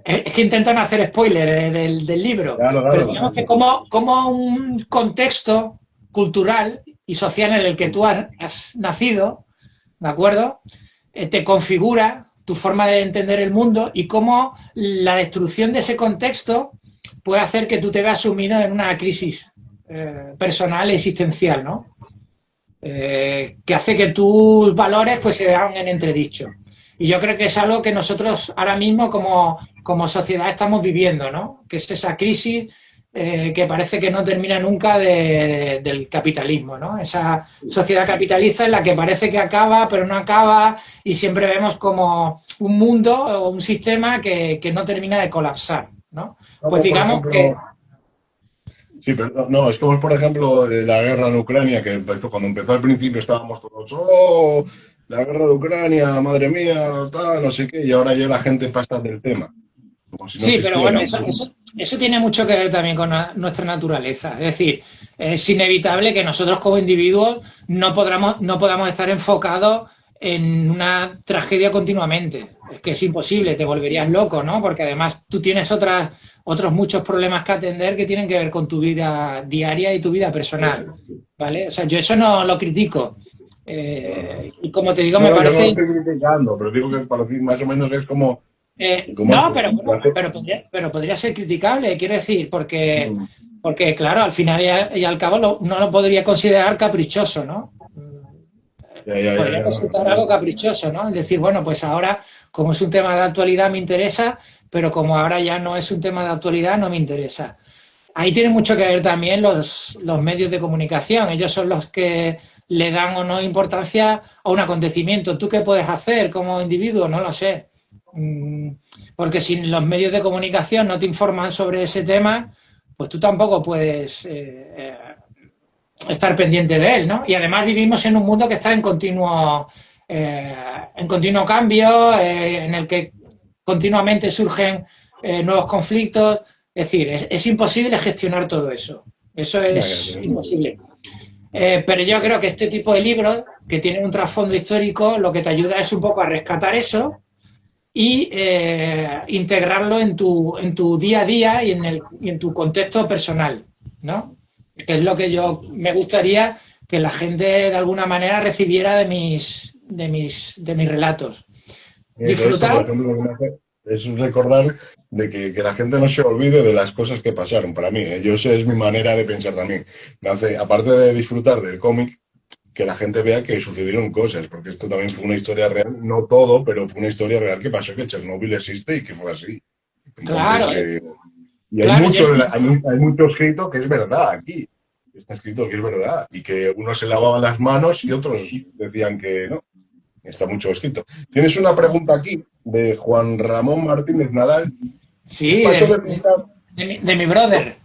Es que intentan hacer spoiler del libro, Claro, pero claro. digamos que como un contexto cultural y social en el que tú has nacido, ¿de acuerdo? Te configura tu forma de entender el mundo y cómo la destrucción de ese contexto puede hacer que tú te veas sumido en una crisis personal e existencial, ¿no? Que hace que tus valores pues se vean en entredicho. Y yo creo que es algo que nosotros ahora mismo como sociedad estamos viviendo, ¿no? Que es esa crisis que parece que no termina nunca del capitalismo, ¿no? Esa sociedad capitalista en la que parece que acaba, pero no acaba, y siempre vemos como un mundo o un sistema que no termina de colapsar, ¿no? No, Pues como por digamos que ejemplo. Sí, pero no, es como por ejemplo la guerra en Ucrania, que empezó, cuando empezó al principio estábamos todos, oh, la guerra de Ucrania, madre mía, tal, no sé qué, y ahora ya la gente pasa del tema, como si no sí, pero bueno, existiera. eso tiene mucho que ver también con nuestra naturaleza. Es decir, es inevitable que nosotros como individuos no podamos estar enfocados en una tragedia continuamente. Es que es imposible, te volverías loco, ¿no? Porque además tú tienes otros muchos problemas que atender que tienen que ver con tu vida diaria y tu vida personal, ¿vale? O sea, yo eso no lo critico. Y como te digo, No, me no, yo no lo parece. estoy criticando, pero digo que para ti más o menos es como No, esto. pero bueno, pero podría ser criticable, quiero decir, porque claro, al final y al cabo no lo podría considerar caprichoso, ¿no? Ya, ya, ya, Podría ya, no, resultar algo caprichoso, ¿no? Es decir, bueno, pues ahora, como es un tema de actualidad, me interesa, pero como ahora ya no es un tema de actualidad, no me interesa. Ahí tiene mucho que ver también los medios de comunicación. Ellos son los que le dan o no importancia a un acontecimiento. ¿Tú qué puedes hacer como individuo? No lo sé. Mm, Porque si los medios de comunicación no te informan sobre ese tema, pues tú tampoco puedes estar pendiente de él, ¿no? Y además vivimos en un mundo que está eh, en continuo cambio, en el que continuamente surgen nuevos conflictos. Es decir, es imposible gestionar todo eso. Eso ya, ya, es ya. imposible. Pero yo creo que este tipo de libros, que tienen un trasfondo histórico, lo que te ayuda es un poco a rescatar eso y integrarlo en tu día a día y en tu contexto personal, ¿no? Que es lo que yo me gustaría que la gente de alguna manera recibiera de mis relatos. De hecho, por Disfrutar. ejemplo, lo que me hace es recordar de que la gente no se olvide de las cosas que pasaron para mí. Yo, esa es mi manera de pensar también. Me hace, aparte de disfrutar del cómic, que la gente vea que sucedieron cosas, porque esto también fue una historia real, no todo, pero fue una historia real que pasó, que Chernóbil existe y que fue así. Entonces, Claro, y hay claro, yo mucho, hay mucho escrito que es verdad aquí. Está escrito que es verdad. Y que unos se lavaban las manos y otros decían que no. Está mucho escrito. Tienes una pregunta aquí de Juan Ramón Martínez Nadal. El sí, paso de pintar, de mi brother.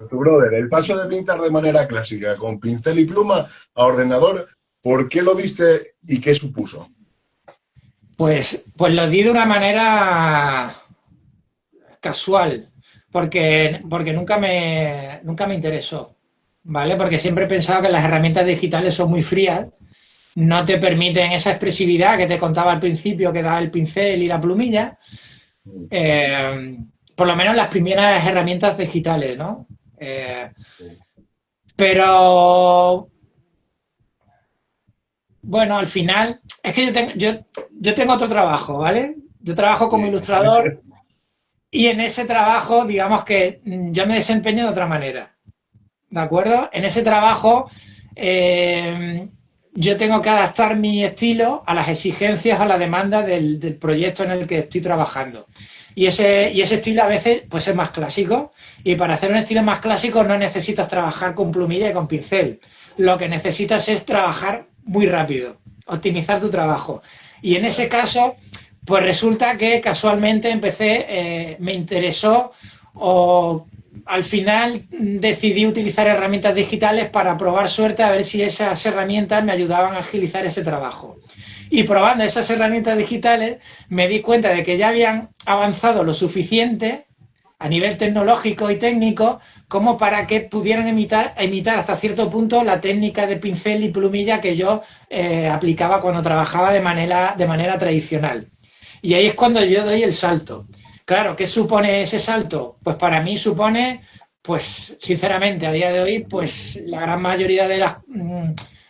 tu brother, el paso de pintar de manera clásica con pincel y pluma a ordenador, ¿por qué lo diste y qué supuso? Pues lo di de una manera casual, porque nunca me interesó, ¿vale? Porque siempre he pensado que las herramientas digitales son muy frías, no te permiten esa expresividad que te contaba al principio que da el pincel y la plumilla, eh, por lo menos las primeras herramientas digitales, ¿no? Pero bueno, al final, es que yo tengo otro trabajo, ¿vale? Yo trabajo como ilustrador y en ese trabajo, digamos que yo me desempeño de otra manera, ¿de acuerdo? En ese trabajo yo tengo que adaptar mi estilo a las exigencias, a la demanda del proyecto en el que estoy trabajando. Y ese estilo a veces pues es más clásico, y para hacer un estilo más clásico no necesitas trabajar con plumilla y con pincel. Lo que necesitas es trabajar muy rápido, optimizar tu trabajo. Y en ese caso, pues resulta que casualmente me interesó, o al final decidí utilizar herramientas digitales para probar suerte, a ver si esas herramientas me ayudaban a agilizar ese trabajo. Y probando esas herramientas digitales me di cuenta de que ya habían avanzado lo suficiente a nivel tecnológico y técnico como para que pudieran imitar hasta cierto punto la técnica de pincel y plumilla que yo aplicaba cuando trabajaba de manera tradicional. Y ahí es cuando yo doy el salto. Claro, ¿qué supone ese salto? Pues para mí supone, pues sinceramente, a día de hoy, pues la gran mayoría de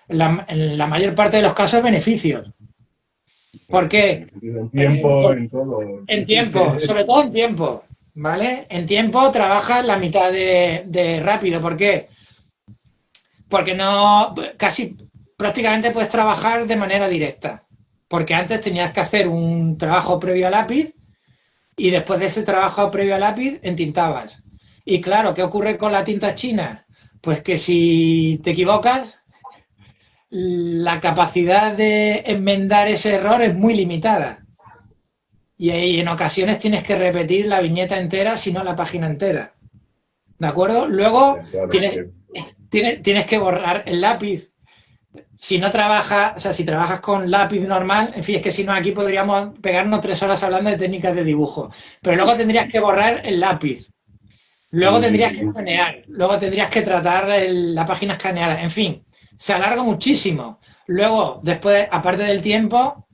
la mayor parte de los casos, beneficios. ¿Por qué? En tiempo, en todo. En tiempo, sobre todo en tiempo, ¿vale? En tiempo trabajas la mitad de rápido. ¿Por qué? Porque no, casi prácticamente puedes trabajar de manera directa. Porque antes tenías que hacer un trabajo previo a lápiz y después de ese trabajo previo a lápiz entintabas. Y claro, ¿qué ocurre con la tinta china? Pues que si te equivocas, la capacidad de enmendar ese error es muy limitada. Y en ocasiones tienes que repetir la viñeta entera, si no la página entera. ¿De acuerdo? Luego tienes que borrar el lápiz. Si no trabajas, o sea, si trabajas con lápiz normal, en fin, es que si no aquí podríamos pegarnos 3 horas hablando de técnicas de dibujo. Pero luego tendrías que borrar el lápiz. Luego tendrías que escanear. Luego tendrías que tratar la página escaneada. En fin, se alarga muchísimo. Luego, después, aparte del tiempo,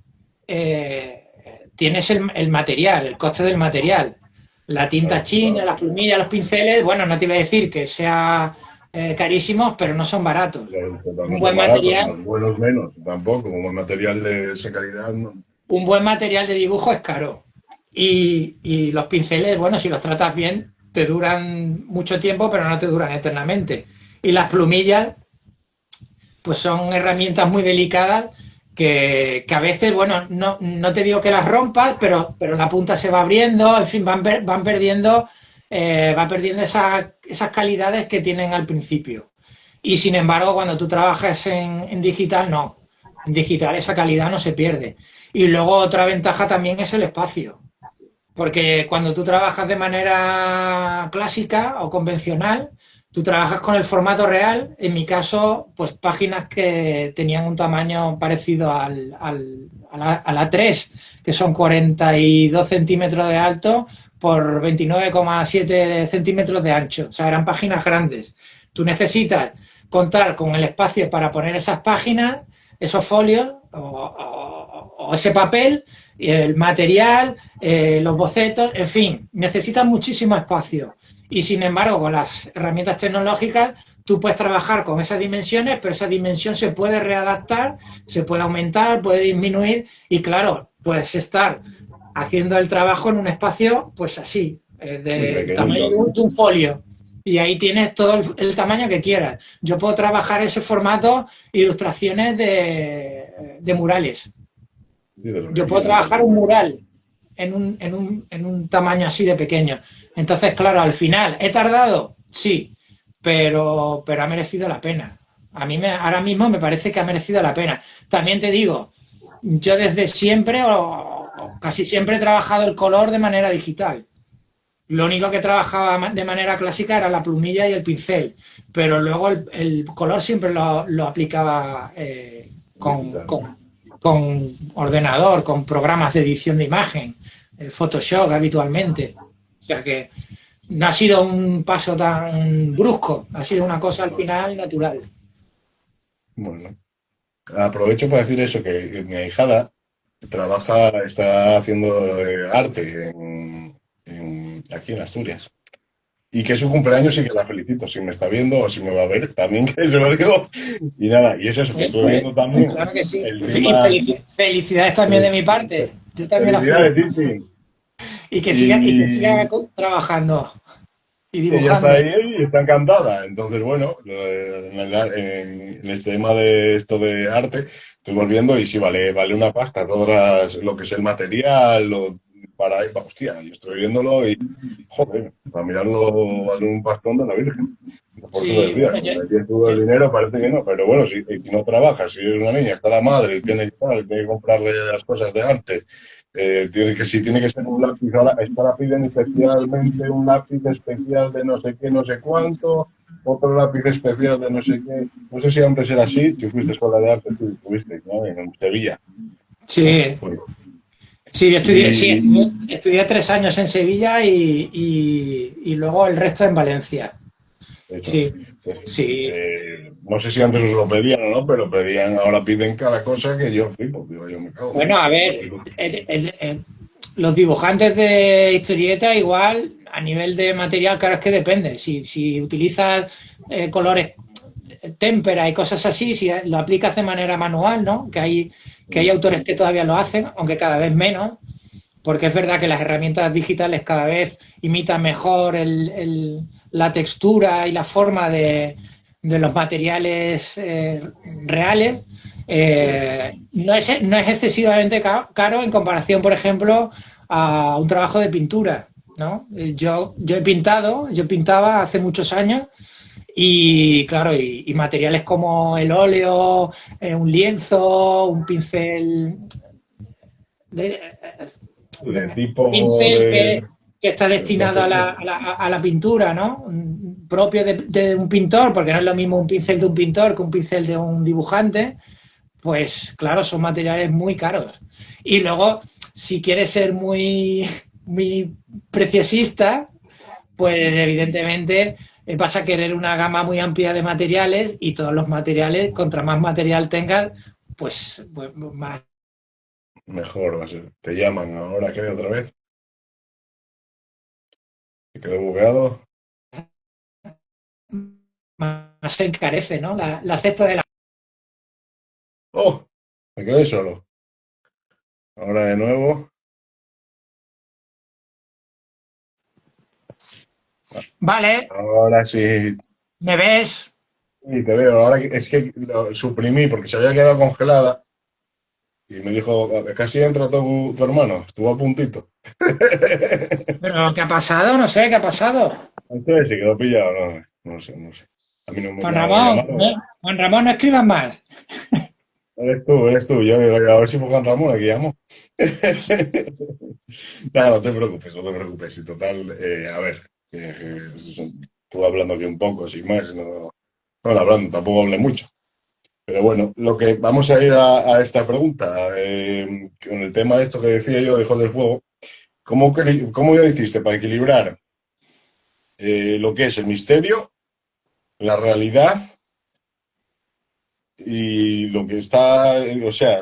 tienes el material, el coste del material. La tinta china, las plumillas, los pinceles, bueno, no te iba a decir que sea carísimos, pero no son baratos. Un buen material. Buenos menos, tampoco. Un buen material de esa calidad, no. Un buen material de dibujo es caro. Y los pinceles, bueno, si los tratas bien, te duran mucho tiempo, pero no te duran eternamente. Y las plumillas, pues son herramientas muy delicadas que a veces, bueno, no te digo que las rompas, pero la punta se va abriendo, en fin, van perdiendo esas calidades que tienen al principio. Y sin embargo, cuando tú trabajas en digital, no. En digital esa calidad no se pierde. Y luego otra ventaja también es el espacio. Porque cuando tú trabajas de manera clásica o convencional, tú trabajas con el formato real. En mi caso, pues páginas que tenían un tamaño parecido a la A3, que son 42 centímetros de alto por 29,7 centímetros de ancho. O sea, eran páginas grandes. Tú necesitas contar con el espacio para poner esas páginas, esos folios o ese papel, el material, los bocetos, en fin, necesitas muchísimo espacio. Y sin embargo, con las herramientas tecnológicas, tú puedes trabajar con esas dimensiones, pero esa dimensión se puede readaptar, se puede aumentar, puede disminuir y claro, puedes estar haciendo el trabajo en un espacio, pues así, del tamaño de un folio. Y ahí tienes todo el tamaño que quieras. Yo puedo trabajar ese formato, ilustraciones de murales. Yo puedo trabajar un mural en un tamaño así de pequeño. Entonces, claro, al final, ¿he tardado? Sí, pero ha merecido la pena. A mí ahora mismo me parece que ha merecido la pena. También te digo, yo desde siempre o casi siempre he trabajado el color de manera digital. Lo único que trabajaba de manera clásica era la plumilla y el pincel, pero luego el color siempre lo aplicaba con ordenador, con programas de edición de imagen, Photoshop habitualmente. O sea que no ha sido un paso tan brusco, ha sido una cosa al final natural. Bueno, aprovecho para decir eso, que mi ahijada está haciendo arte aquí en Asturias. Y que es su cumpleaños y que la felicito, si me está viendo o si me va a ver, también que se lo digo. Y nada, y es eso, que estoy viendo también. Claro que sí. Felicidades también de mi parte. Yo también la Felicidades, felicito. Titi. Y que siga Y trabajando y ella está dibujando. ahí y está encantada. Entonces, bueno, en este tema de esto de arte, estoy volviendo y sí, vale una pasta. Lo que es el material, hostia, yo estoy viéndolo y, joder, para mirarlo vale un pastón de la Virgen. Por eso Sí, decía, bueno, cuando tienes todo el dinero parece que no, pero bueno, si no trabajas, si eres una niña, está la madre y tiene que comprarle las cosas de arte, si tiene que ser un lápiz, ahora piden especialmente un lápiz especial de no sé qué, no sé cuánto, otro lápiz especial de no sé qué, no sé si antes era así, si fuiste a escuela de arte, tú fuiste, ¿no? En Sevilla, ¿no? sí, Pues, sí, y estudié 3 años en Sevilla y luego el resto en Valencia. eso, Sí, pues, sí. no sé si antes os lo pedían o no, pero ahora piden cada cosa que yo flipo, digo, yo me cago en Bueno, a ver, los dibujantes de historieta igual, a nivel de material, claro es que depende. Si utilizas colores témpera y cosas así, si lo aplicas de manera manual, ¿no? Que hay autores que todavía lo hacen, aunque cada vez menos, porque es verdad que las herramientas digitales cada vez imitan mejor la textura y la forma de los materiales reales. No es excesivamente caro en comparación, por ejemplo, a un trabajo de pintura, ¿no? Yo pintaba hace muchos años y claro, y materiales como el óleo, un lienzo, un pincel de, de tipo pincel de, que está no destinado sé, a la pintura, ¿no? Propio de un pintor, porque no es lo mismo un pincel de un pintor que un pincel de un dibujante, pues claro, son materiales muy caros. Y luego, si quieres ser muy preciosista, pues evidentemente vas a querer una gama muy amplia de materiales y todos los materiales, contra más material tengas, pues más mejor va a ser. Te llaman ahora, creo, otra vez. Me quedó bugueado. más se encarece, ¿no? La cesta de la... ¡Oh! Me quedé solo. Ahora de nuevo. Vale, Ahora sí. ¿me ves? Y te veo. Es que lo suprimí porque se había quedado congelada. Y me dijo, casi entra tu hermano. Estuvo a puntito. ¿Pero qué ha pasado? No sé, ¿qué ha pasado? Entonces se quedó pillado. No, no sé, no sé. A mí no me, Juan me Ramón, llamaron. Juan Ramón, no escribas más. Eres tú, eres tú. Yo digo, a ver si fue Juan Ramón el que llamó. Nada, no te preocupes, no te preocupes. Y total, a ver, estuve hablando aquí un poco, sin más, no hablando, tampoco hablé mucho. Pero bueno, lo que vamos a ir a esta pregunta, con el tema de esto que decía yo de Hijos del Fuego, ¿cómo lo hiciste para equilibrar lo que es el misterio, la realidad y lo que está, o sea,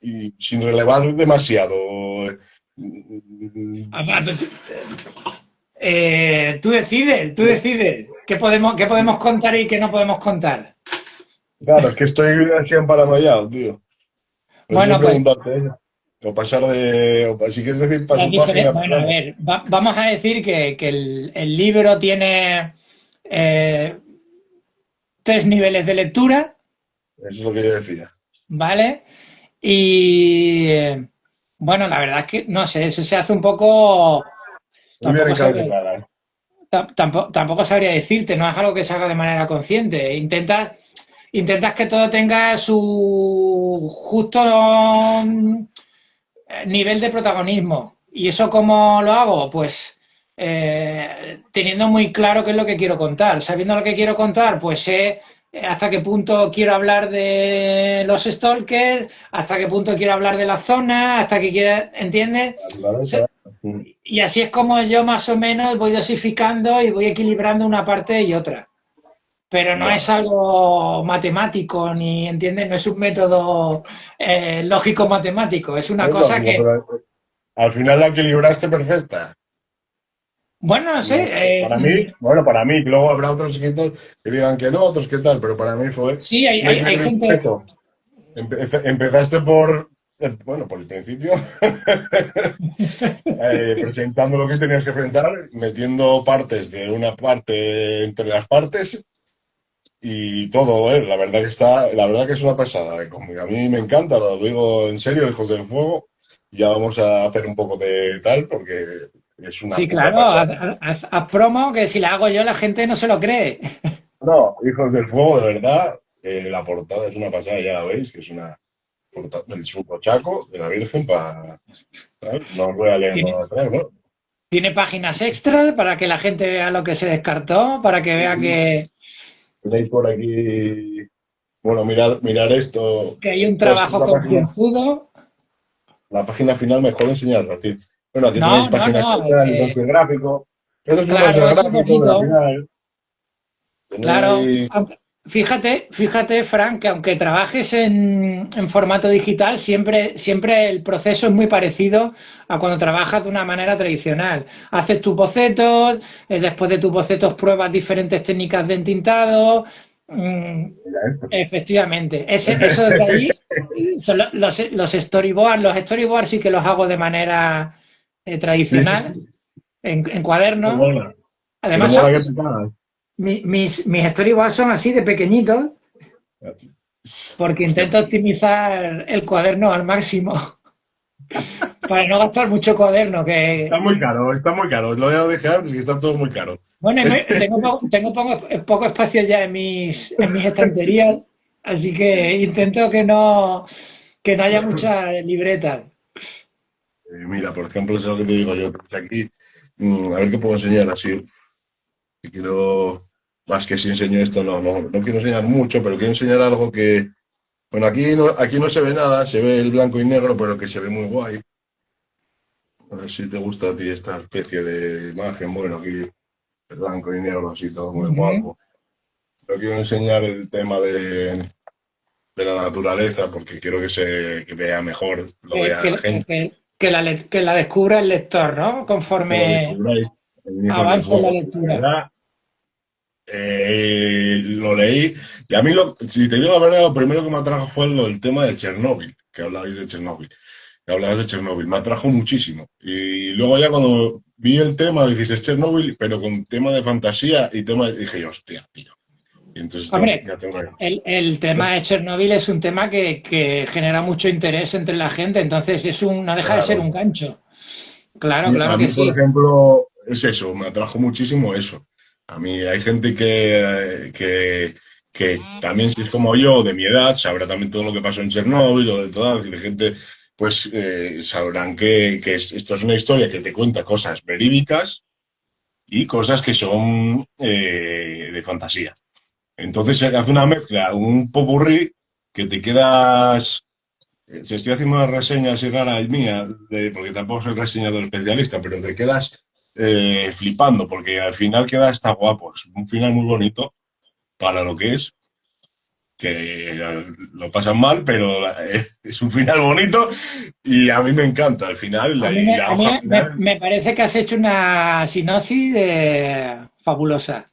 y sin relevar demasiado? Tú decides. ¿Qué podemos contar y qué no podemos contar? Claro, es que estoy así emparanoiado, tío. No sé si Bueno, pues preguntarte, o pasar si quieres decir las paso página, bueno, a pasamos. ver, vamos a decir que el libro tiene eh, 3 niveles de lectura, Eso es lo que yo decía. ¿vale? Y bueno, la verdad es que no sé, eso se hace un poco, Muy bien tampoco sabría, encaminada, ¿eh? tampoco sabría decirte, no es algo que se haga de manera consciente. Intentas que todo tenga su justo nivel de protagonismo. ¿Y eso cómo lo hago? Pues teniendo muy claro qué es lo que quiero contar. Sabiendo lo que quiero contar, pues sé hasta qué punto quiero hablar de los stalkers, hasta qué punto quiero hablar de la zona, hasta que quiero, ¿entiendes? Naturaleza. Y así es como yo más o menos voy dosificando y voy equilibrando una parte y otra. Pero no es Vale. algo matemático, ni, ¿entiendes? No es un método lógico matemático, es una No es cosa lógico, que, pero al final la equilibraste perfecta. bueno, no sé, Para mí, bueno, para mí, luego habrá otros escritores que digan que no, otros que tal, pero para mí fue sí, hay, un hay, hay equilibrio gente, perfecto. Empezaste por Bueno, por el principio, presentando lo que tenías que presentar, metiendo partes de una parte entre las partes y todo, la verdad que es una pasada. Como que a mí me encanta, lo digo en serio, Hijos del Fuego. Ya vamos a hacer un poco de tal porque es una Sí, puta claro, pasada. haz promo que si la hago yo la gente no se lo cree. No, Hijos del Fuego, de verdad, la portada es una pasada, ya la veis, que es una portada, el chaco de la Virgen para... No os voy a leer Tiene, nada atrás, ¿no? tiene páginas extras para que la gente vea lo que se descartó, para que vea Tenéis por aquí, bueno, mirar esto. que hay un No, es que trabajo concienzudo. la página final mejor enseñarla, tío. Bueno, aquí tenéis No, no, páginas no. extras, el dossier gráfico. Esto es un Claro, dossier eso es gráfico, al bonito. final. Claro. Tenéis... Fíjate, Frank, que aunque trabajes en formato digital, siempre el proceso es muy parecido a cuando trabajas de una manera tradicional. Haces tus bocetos, después de tus bocetos pruebas diferentes técnicas de entintado. mm, Mira esto. Efectivamente, eso de ahí son los storyboards. Los storyboards sí que los hago de manera tradicional, Sí, en pero cuadernos. mola. Pero Además, mola que te cagas. mis storyboards son así de pequeñitos porque Hostia, intento optimizar el cuaderno al máximo para no gastar mucho cuaderno. está muy caro, está muy caro. Lo voy a dejar, es que están todos muy caros. Bueno, tengo poco espacio ya en mis estanterías, así que intento que no haya muchas libretas. Mira, por ejemplo, eso es lo que te digo yo. Aquí, a ver qué puedo enseñar así. Si quiero, más que si enseño esto, no quiero enseñar mucho, pero quiero enseñar algo que, bueno, aquí no se ve nada, se ve el blanco y negro, pero que se ve muy guay. A ver si te gusta a ti esta especie de imagen. Bueno, aquí el blanco y negro, así todo muy Ujú. guapo. Pero quiero enseñar el tema de la naturaleza porque quiero que vea mejor, lo Que, vea la que- gente. que la descubra el lector, ¿no? Que lo Conforme descubráis en Hijos del avance la Fuego. La lectura. verdad, lo leí y a mí, si te digo la verdad, lo primero que me atrajo fue el tema de Chernóbil, que hablabais de Chernóbil. Que hablabas de Chernóbil, me atrajo muchísimo. Y luego ya cuando vi el tema, dijiste es Chernóbil, pero con tema de fantasía y tema, dije, hostia, tío. Y entonces Hombre, ya tengo el tema de Chernobyl es un tema que genera mucho interés entre la gente, entonces no deja de ser claro. un gancho. Claro, claro A que mí, por sí. ejemplo, es eso, me atrajo muchísimo eso. A mí hay gente que también, si es como yo, de mi edad, sabrá también todo lo que pasó en Chernóbil o de todas, y de gente, pues sabrán que esto es una historia que te cuenta cosas verídicas y cosas que son de fantasía. Entonces se hace una mezcla, un popurrí que te quedas. Si estoy haciendo una reseña así rara y mía, porque tampoco soy reseñador especialista, pero te quedas flipando, porque al final queda hasta guapo. Es un final muy bonito para lo que es, que lo pasan mal, pero es un final bonito y a mí me encanta el final A mí, y me, la a mí hoja me, final. me parece que has hecho una sinopsis fabulosa.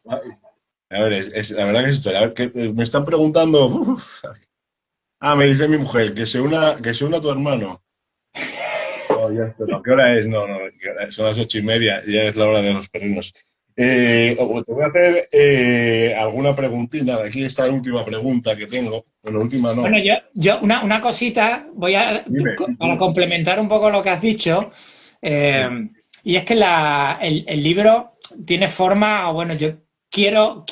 A ver, la verdad que es historia. A ver, que me están preguntando. Me dice mi mujer que se una tu hermano. No, ya está. No, ¿qué hora es? No, ¿qué hora es? Son las 8:30, ya es la hora de los perrinos. Te voy a hacer alguna preguntita. Aquí está la última pregunta que tengo. Bueno, última Bueno, no. una cosita, Dime. para complementar un poco lo que has dicho, Sí, eh, y es que el libro tiene forma, o bueno, yo quiero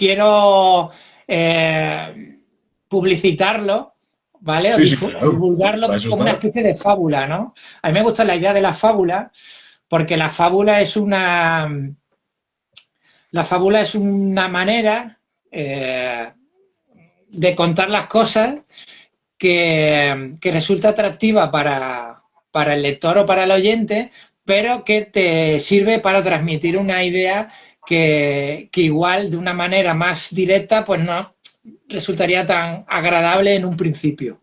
publicitarlo, ¿vale? O sí, sí, claro. divulgarlo Para eso como una está. especie de fábula, ¿no? A mí me gusta la idea de la fábula, porque la fábula es una manera de contar las cosas que resulta atractiva para el lector o para el oyente, pero que te sirve para transmitir una idea que igual de una manera más directa pues no resultaría tan agradable en un principio,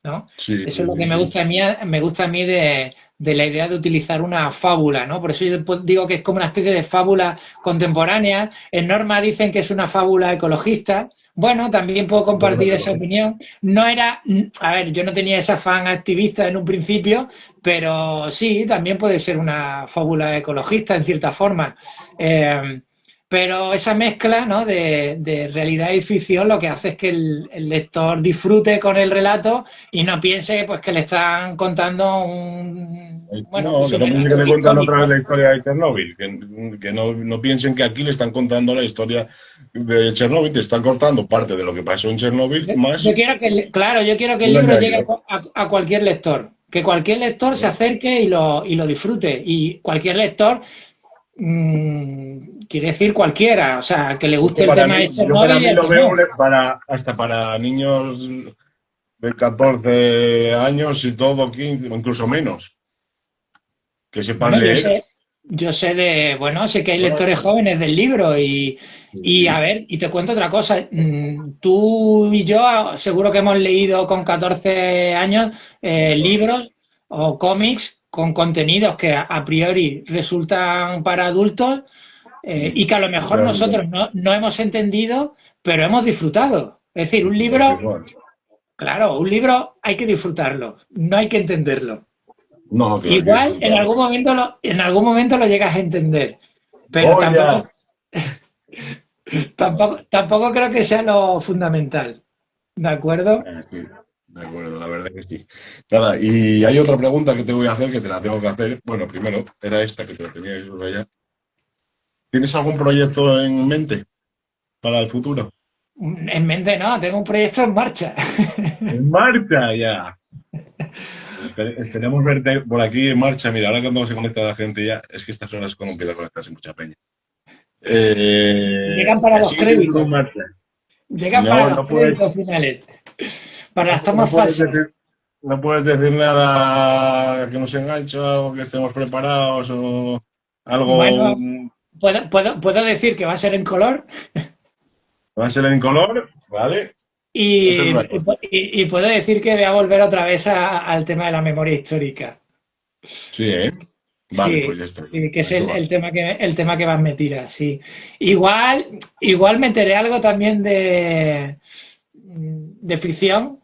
¿no? Sí, Eso es lo que sí, me sí. gusta a mí, me gusta a mí de la idea de utilizar una fábula, ¿no? Por eso yo digo que es como una especie de fábula contemporánea. En Norma dicen que es una fábula ecologista. Bueno, también puedo compartir esa opinión. No era, a ver, yo no tenía ese afán activista en un principio, pero sí, también puede ser una fábula ecologista en cierta forma. Pero esa mezcla, ¿no?, de realidad y ficción lo que hace es que el lector disfrute con el relato y no piense pues que le están contando bueno, No, pues que un no piensen que relato le cuentan otra vez histórico. la historia de Chernóbil, que no piensen que aquí le están contando la historia de Chernóbil, te están contando parte de lo que pasó en Chernóbil, Yo más quiero claro, yo quiero que el un libro llegue añadido. a cualquier lector, que cualquier lector se acerque y lo disfrute. Y cualquier lector quiere decir cualquiera, o sea, que le guste Esto el tema de yo para Chernobyl y mí el lo que veo no. hasta para niños de 14 años y todo, 15 o incluso menos, que sepan Bueno, leer. bueno, sé que hay Bueno, lectores jóvenes del libro y a sí, ver, y te cuento otra cosa. Tú y yo seguro que hemos leído con 14 años libros o cómics con contenidos que a priori resultan para adultos y que a lo mejor nosotros no hemos entendido, pero hemos disfrutado. Es decir, un pues libro, igual. claro, un libro hay que disfrutarlo, no hay que entenderlo. No, que hay que Igual disfrutarlo. en algún momento lo llegas a entender, pero ¡Oh, ya! tampoco creo que sea lo fundamental. ¿De acuerdo? Sí, de acuerdo, la verdad que sí. Nada, y hay otra pregunta que te voy a hacer, que te la tengo que hacer. Bueno, primero, era esta que te la tenía que subrayar. ¿Tienes algún proyecto en mente para el futuro? En mente no, tengo un proyecto en marcha. ¡En marcha ya! Esperemos verte por aquí en marcha. Mira, ahora cuando se conecta la gente ya, es que estas horas cuando empieza a conectarse mucha peña. Llegan para los Sigue teniendo en créditos, marcha. llegan para No, los créditos finales, para las no tomas puedes falsas. decir, no puedes decir nada que nos enganche, algo que estemos preparados o algo. Bueno, puedo decir que va a ser en color Va a ser en color, ¿vale? Esa es y, una cosa. y puedo decir que voy a volver otra vez al tema de la memoria histórica. Sí, ¿eh? Vale, pues Sí, ya está. sí, que es Eso va. el tema que más me tira, sí. Igual meteré algo también de ficción, Sí.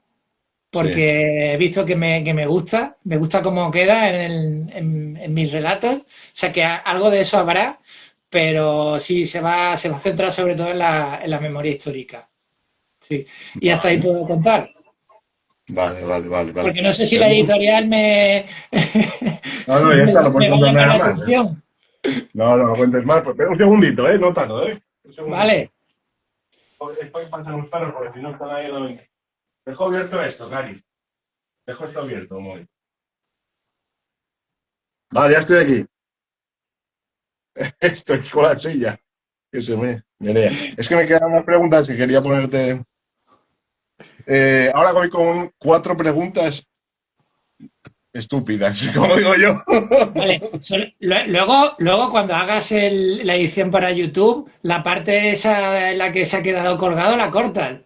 porque he visto que me gusta cómo queda en mis relatos, o sea que algo de eso habrá, pero sí se va a centrar sobre todo en la memoria histórica, sí. Y hasta ahí Vale, puedo contar, vale. porque no sé si la editorial No, no, ya está, no puedes me va a contar llamar nada la más. atención, No cuentes más. Pues espera un segundito, ¿eh? No tardo, ¿eh? Un segundito. ¿vale? Después pasan los perros porque si no están ahí. Dejo abierto esto, Cari. Dejo esto abierto, muy. Vale, ya estoy aquí. Estoy con la silla. Que se me lea. Es que me quedan unas preguntas que quería ponerte. Ahora voy con 4 preguntas estúpidas, como digo yo. Vale, luego cuando hagas la edición para YouTube, la parte esa en la que se ha quedado colgado la cortas.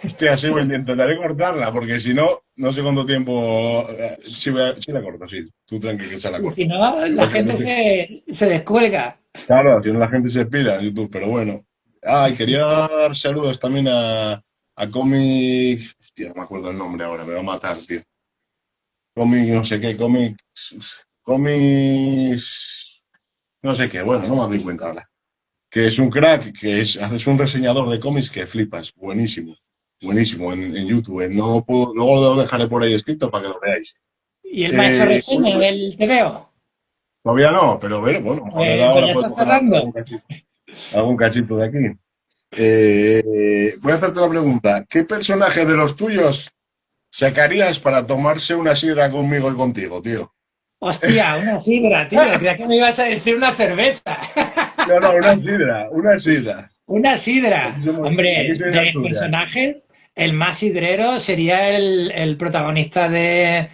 Hostia, sí, pues intentaré cortarla, porque si no, no sé cuánto tiempo. Sí la corto, sí. Tú tranqui que se la Y si corto. no, la gente se descuelga. Claro, si no la gente se pira en YouTube, pero bueno. Ah, y quería dar saludos también a Comic. Hostia, no me acuerdo el nombre ahora, me va a matar, tío. Comic, no sé qué, Comics. No sé qué, bueno, no me doy cuenta ahora. Que es un crack, haces un reseñador de cómics que flipas. Buenísimo. Buenísimo en YouTube. No puedo, luego lo dejaré por ahí escrito para que lo veáis. Y el maestro Eh, reseña del TVO, Todavía no, pero bueno, a lo mejor le da pues ahora, ya puede está coger cerrando. algún cachito de aquí. Voy a hacerte una pregunta. ¿Qué personaje de los tuyos sacarías para tomarse una sidra conmigo y contigo, tío? Hostia, una sidra, tío. Creía que me ibas a decir una cerveza. No, una sidra, una sidra. Una sidra. Aquí Hombre, soy la de tuya. personaje, el más sidrero sería el protagonista del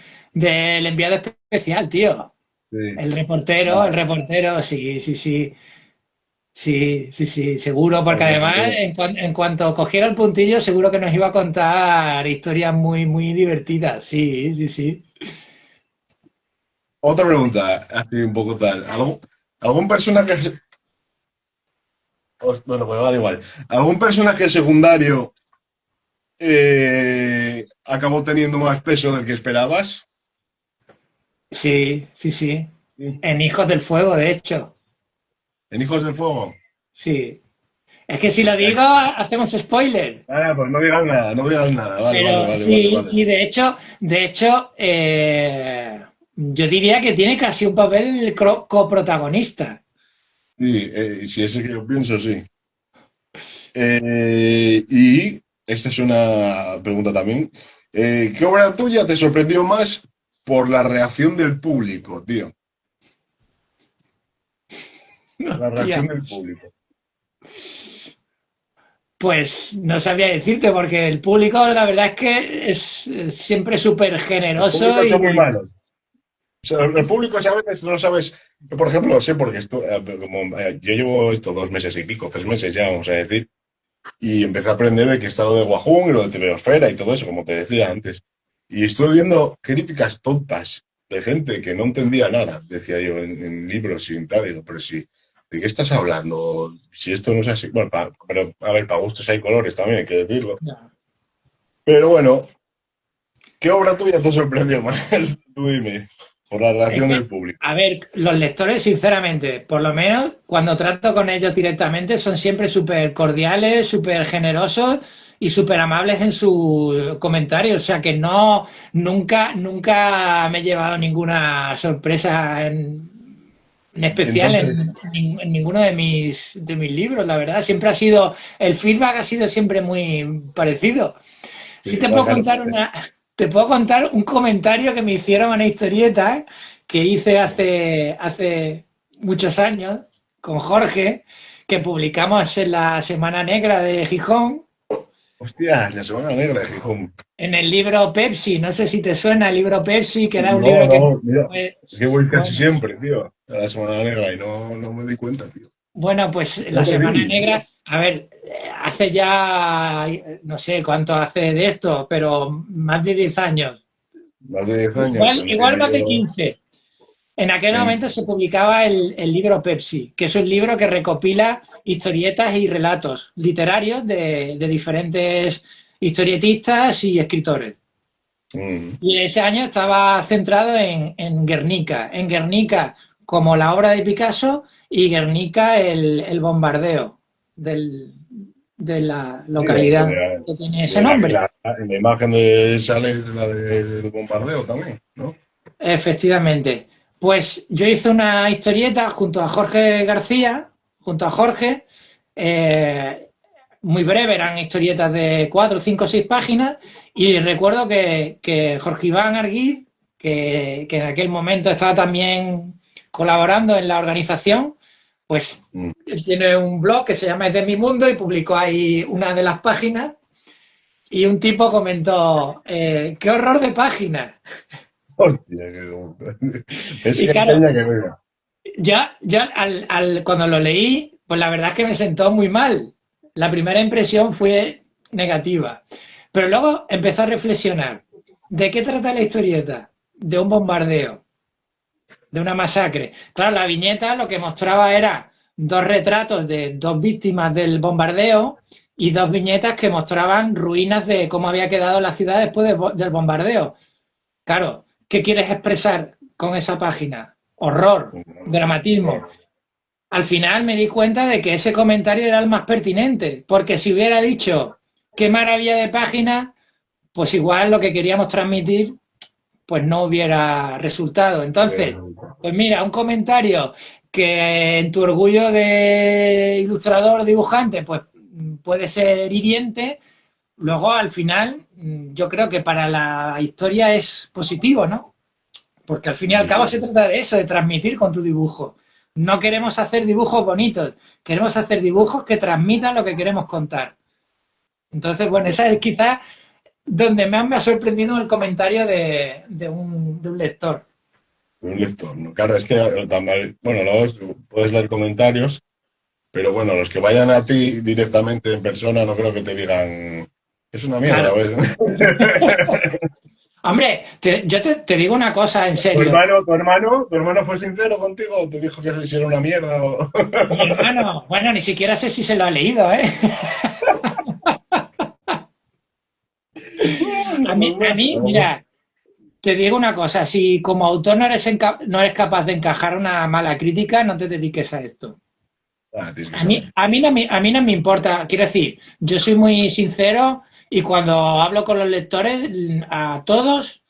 enviado especial, tío. Sí. El Vale. reportero, sí, sí, sí. Sí, sí, sí, seguro, porque El además, reportero. en cuanto cogiera el puntillo, seguro que nos iba a contar historias muy, muy divertidas. Sí, sí, sí. Otra pregunta, así un poco tal. ¿Algún personaje, bueno, pues vale igual. ¿Algún personaje secundario acabó teniendo más peso del que esperabas? Sí, sí, sí. Sí. En Hijos del Fuego, de hecho. ¿En Hijos del Fuego? Sí. Es que si lo digo, hacemos spoiler. Ah, pues no digas nada, no digas nada. Vale, vale, Pero vale, vale, sí, vale. sí, de hecho, yo diría que tiene casi un papel coprotagonista. Sí, si es el que yo pienso, sí. Y esta es una pregunta también. ¿Qué obra tuya te sorprendió más por la reacción del público, tío? La reacción Hostia, del público. pues no sabría decirte, porque el público, la verdad es que es siempre súper El generoso público son muy y malos. O sea, el público a veces no sabes. Yo, por ejemplo, lo sé porque como yo llevo esto 2 meses y pico, 3 meses ya, vamos a decir, y empecé a aprender de que está lo de Wahoo y lo de Teleosfera y todo eso, como te decía antes. Y estuve viendo críticas tontas de gente que no entendía nada, decía yo, en libros y tal. Digo, pero si, ¿de qué estás hablando? Si esto no es así. Bueno, pero a ver, para gustos hay colores también, hay que decirlo. no. Pero bueno, ¿qué obra tuya te sorprendió más? Tú dime, por la Es reacción que, del público. a ver, los lectores, sinceramente, por lo menos cuando trato con ellos directamente, son siempre súper cordiales, súper generosos y súper amables en sus comentarios. O sea que no, nunca me he llevado ninguna sorpresa en especial Entonces, en ninguno de mis libros, la verdad. Siempre ha sido, el feedback ha sido siempre muy parecido. Sí te puedo claro, contar te puedo contar un comentario que me hicieron a una historieta que hice hace muchos años con Jorge, que publicamos en la Semana Negra de Gijón, hostia, la Semana Negra de Gijón. en el libro Pepsi. No sé si te suena el libro Pepsi, que era un No, libro que no, mira, fue, es que voy casi bueno, siempre, tío, a la Semana Negra y no me di cuenta, tío. bueno, pues No la Semana perdí, tío. Negra, a ver, hace ya, no sé cuánto hace de esto, pero más de 10 años. Más de 10 años Igual tendría más de yo 15. En aquel momento 20. se publicaba el libro Pepsi, que es un libro que recopila historietas y relatos literarios de diferentes historietistas y escritores. Mm. Y ese año estaba centrado en Guernica. En Guernica como la obra de Picasso y Guernica el bombardeo del, de la Sí, localidad que tiene ese nombre. en la imagen de sale la del bombardeo también, ¿no? Efectivamente. Pues yo hice una historieta junto a Jorge García, junto a Jorge, eh, muy breve, eran historietas de 4, 5, 6 páginas, y recuerdo que Jorge Iván Arguiz, que en aquel momento estaba también colaborando en la organización, pues Mm. él tiene un blog que se llama Es de mi mundo y publicó ahí una de las páginas y un tipo comentó, qué horror de página. Hostia, es Y que claro, enseña que venga. yo cuando lo leí, pues la verdad es que me sentó muy mal. La primera impresión fue negativa. Pero luego empecé a reflexionar. ¿De qué trata la historieta? De un bombardeo, de una masacre. Claro, la viñeta lo que mostraba era dos retratos de dos víctimas del bombardeo y dos viñetas que mostraban ruinas de cómo había quedado la ciudad después del bombardeo. Claro, ¿qué quieres expresar con esa página? Horror, dramatismo. Al final me di cuenta de que ese comentario era el más pertinente, porque si hubiera dicho qué maravilla de página, pues igual lo que queríamos transmitir pues no hubiera resultado. Entonces, pues mira, un comentario que en tu orgullo de ilustrador, dibujante, pues puede ser hiriente, luego al final yo creo que para la historia es positivo, ¿no? Porque al fin y al cabo se trata de eso, de transmitir con tu dibujo. No queremos hacer dibujos bonitos, queremos hacer dibujos que transmitan lo que queremos contar. Entonces, bueno, esa es quizás donde más me ha sorprendido el comentario de un lector. Un lector, ¿no? Claro, es que también, bueno, luego puedes leer comentarios, pero bueno, los que vayan a ti directamente en persona no creo que te digan, es una mierda, Claro. ¿ves? Hombre, yo te digo una cosa en ¿Tu serio. hermano, tu hermano, tu hermano fue sincero contigo o te dijo que si era una mierda? Mi hermano, bueno, ni siquiera sé si se lo ha leído, ¿eh? A mí, mira, te digo una cosa, si como autor no eres capaz de encajar una mala crítica, no te dediques a esto. Ah, tienes que A mí, saber. a mí no me importa, quiero decir, yo soy muy sincero y cuando hablo con los lectores, a todos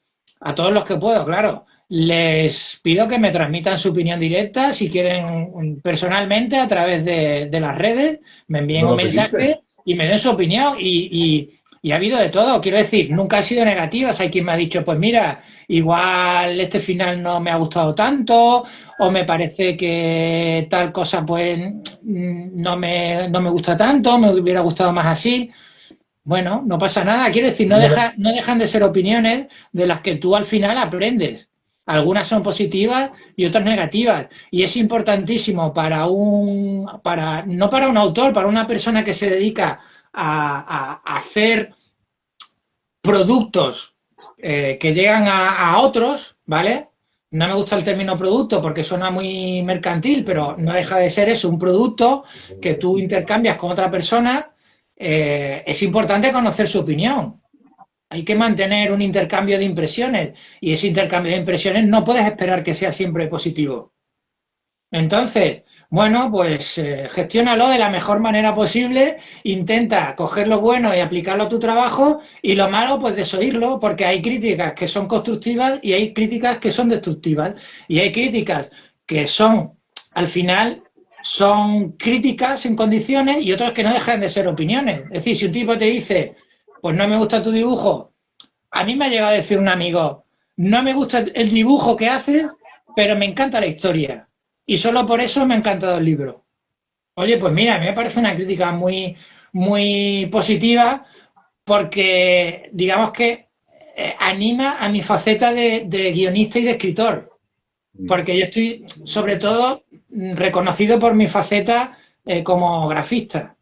los que puedo, claro, les pido que me transmitan su opinión directa, si quieren personalmente a través de las redes, me envíen ¿No un lo pediste? mensaje y me den su opinión y ha habido de todo, quiero decir, nunca ha sido negativa, hay quien me ha dicho, pues mira, igual este final no me ha gustado tanto, o me parece que tal cosa pues no me gusta tanto, me hubiera gustado más así. Bueno, no pasa nada. Quiero decir, no dejan de ser opiniones de las que tú al final aprendes. Algunas son positivas y otras negativas. Y es importantísimo no para un autor, para una persona que se dedica a hacer productos que llegan a otros, ¿vale? No me gusta el término producto porque suena muy mercantil, pero no deja de ser eso, un producto que tú intercambias con otra persona. Es importante conocer su opinión. Hay que mantener un intercambio de impresiones y ese intercambio de impresiones no puedes esperar que sea siempre positivo. Entonces, bueno, pues gestiónalo de la mejor manera posible, intenta coger lo bueno y aplicarlo a tu trabajo y lo malo, pues desoírlo, porque hay críticas que son constructivas y hay críticas que son destructivas. Y hay críticas que son, al final, son críticas en condiciones y otras que no dejan de ser opiniones. Es decir, si un tipo te dice, pues no me gusta tu dibujo, a mí me ha llegado a decir un amigo, no me gusta el dibujo que haces, pero me encanta la historia. Y solo por eso me ha encantado el libro. Oye, pues mira, a mí me parece una crítica muy, muy positiva porque, digamos que anima a mi faceta de guionista y de escritor. Porque yo estoy, sobre todo, reconocido por mi faceta como grafista,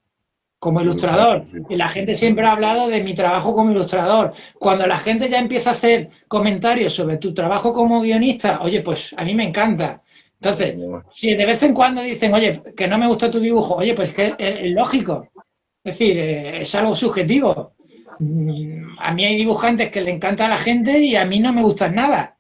como ilustrador. Y la gente siempre ha hablado de mi trabajo como ilustrador. Cuando la gente ya empieza a hacer comentarios sobre tu trabajo como guionista, oye, pues a mí me encanta. Entonces, si de vez en cuando dicen, oye, que no me gusta tu dibujo, oye, pues que es lógico. Es decir, es algo subjetivo. A mí hay dibujantes que le encanta a la gente y a mí no me gustan nada.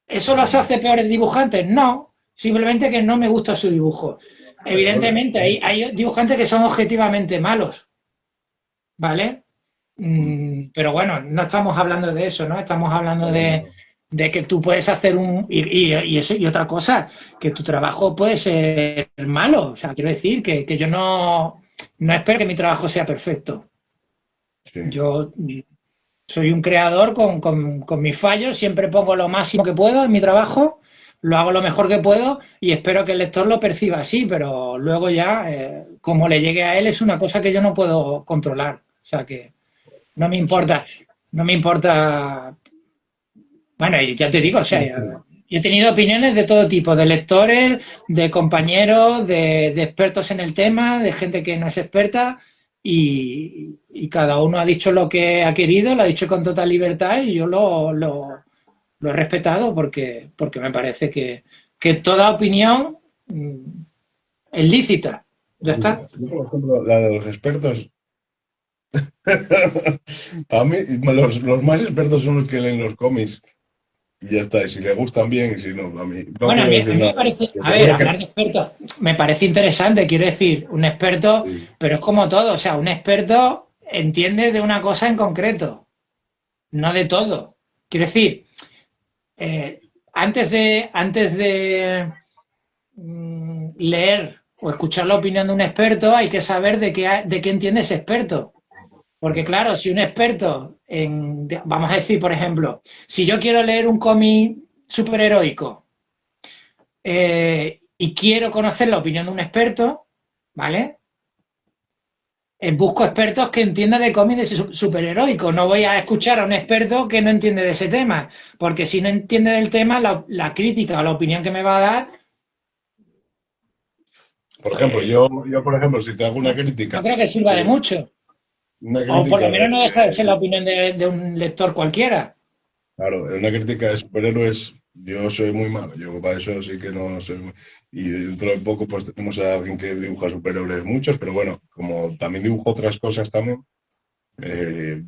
¿Eso los hace peores dibujantes? No, simplemente que no me gusta su dibujo. Evidentemente, hay dibujantes que son objetivamente malos, ¿vale? Pero bueno, no estamos hablando de eso, ¿no? Estamos hablando de que tú puedes hacer y otra cosa, que tu trabajo puede ser malo. O sea, quiero decir que yo no espero que mi trabajo sea perfecto. Sí. Yo soy un creador con mis fallos, siempre pongo lo máximo que puedo en mi trabajo, lo hago lo mejor que puedo y espero que el lector lo perciba así, pero luego ya, como le llegue a él, es una cosa que yo no puedo controlar. O sea que no me Sí. importa, no me importa. Bueno, y ya te digo, o sea, Sí, sí. he tenido opiniones de todo tipo, de lectores, de compañeros, de expertos en el tema, de gente que no es experta, y cada uno ha dicho lo que ha querido, lo ha dicho con total libertad, y yo lo he respetado porque me parece que toda opinión es lícita. Ya está. Yo, por ejemplo, la de los expertos. A mí, los más expertos son los que leen los cómics y ya está. Y si le gustan bien y si no, a mí no Bueno, a quiero mí, a decir mí me nada. parece, Que a ver, seguro que hablar de expertos me parece interesante, quiero decir, un experto, sí. pero es como todo, o sea, un experto entiende de una cosa en concreto, no de todo. Quiero decir, antes de leer o escuchar la opinión de un experto, hay que saber de qué entiende ese experto. Porque claro, si un experto vamos a decir, por ejemplo, si yo quiero leer un cómic superheroico, y quiero conocer la opinión de un experto, ¿vale? Busco expertos que entiendan de cómics de superheroicos. No voy a escuchar a un experto que no entiende de ese tema, porque si no entiende del tema, la crítica o la opinión que me va a dar, Por ejemplo, pues yo, por ejemplo, si te hago no creo que sirva de mucho. una O por lo crítica menos no deja de ser la opinión de un lector cualquiera. Claro, en una crítica de superhéroes, yo soy muy malo. Yo para eso sí que no soy. Y dentro de poco, pues tenemos a alguien que dibuja superhéroes muchos, pero bueno, como también dibujo otras cosas también,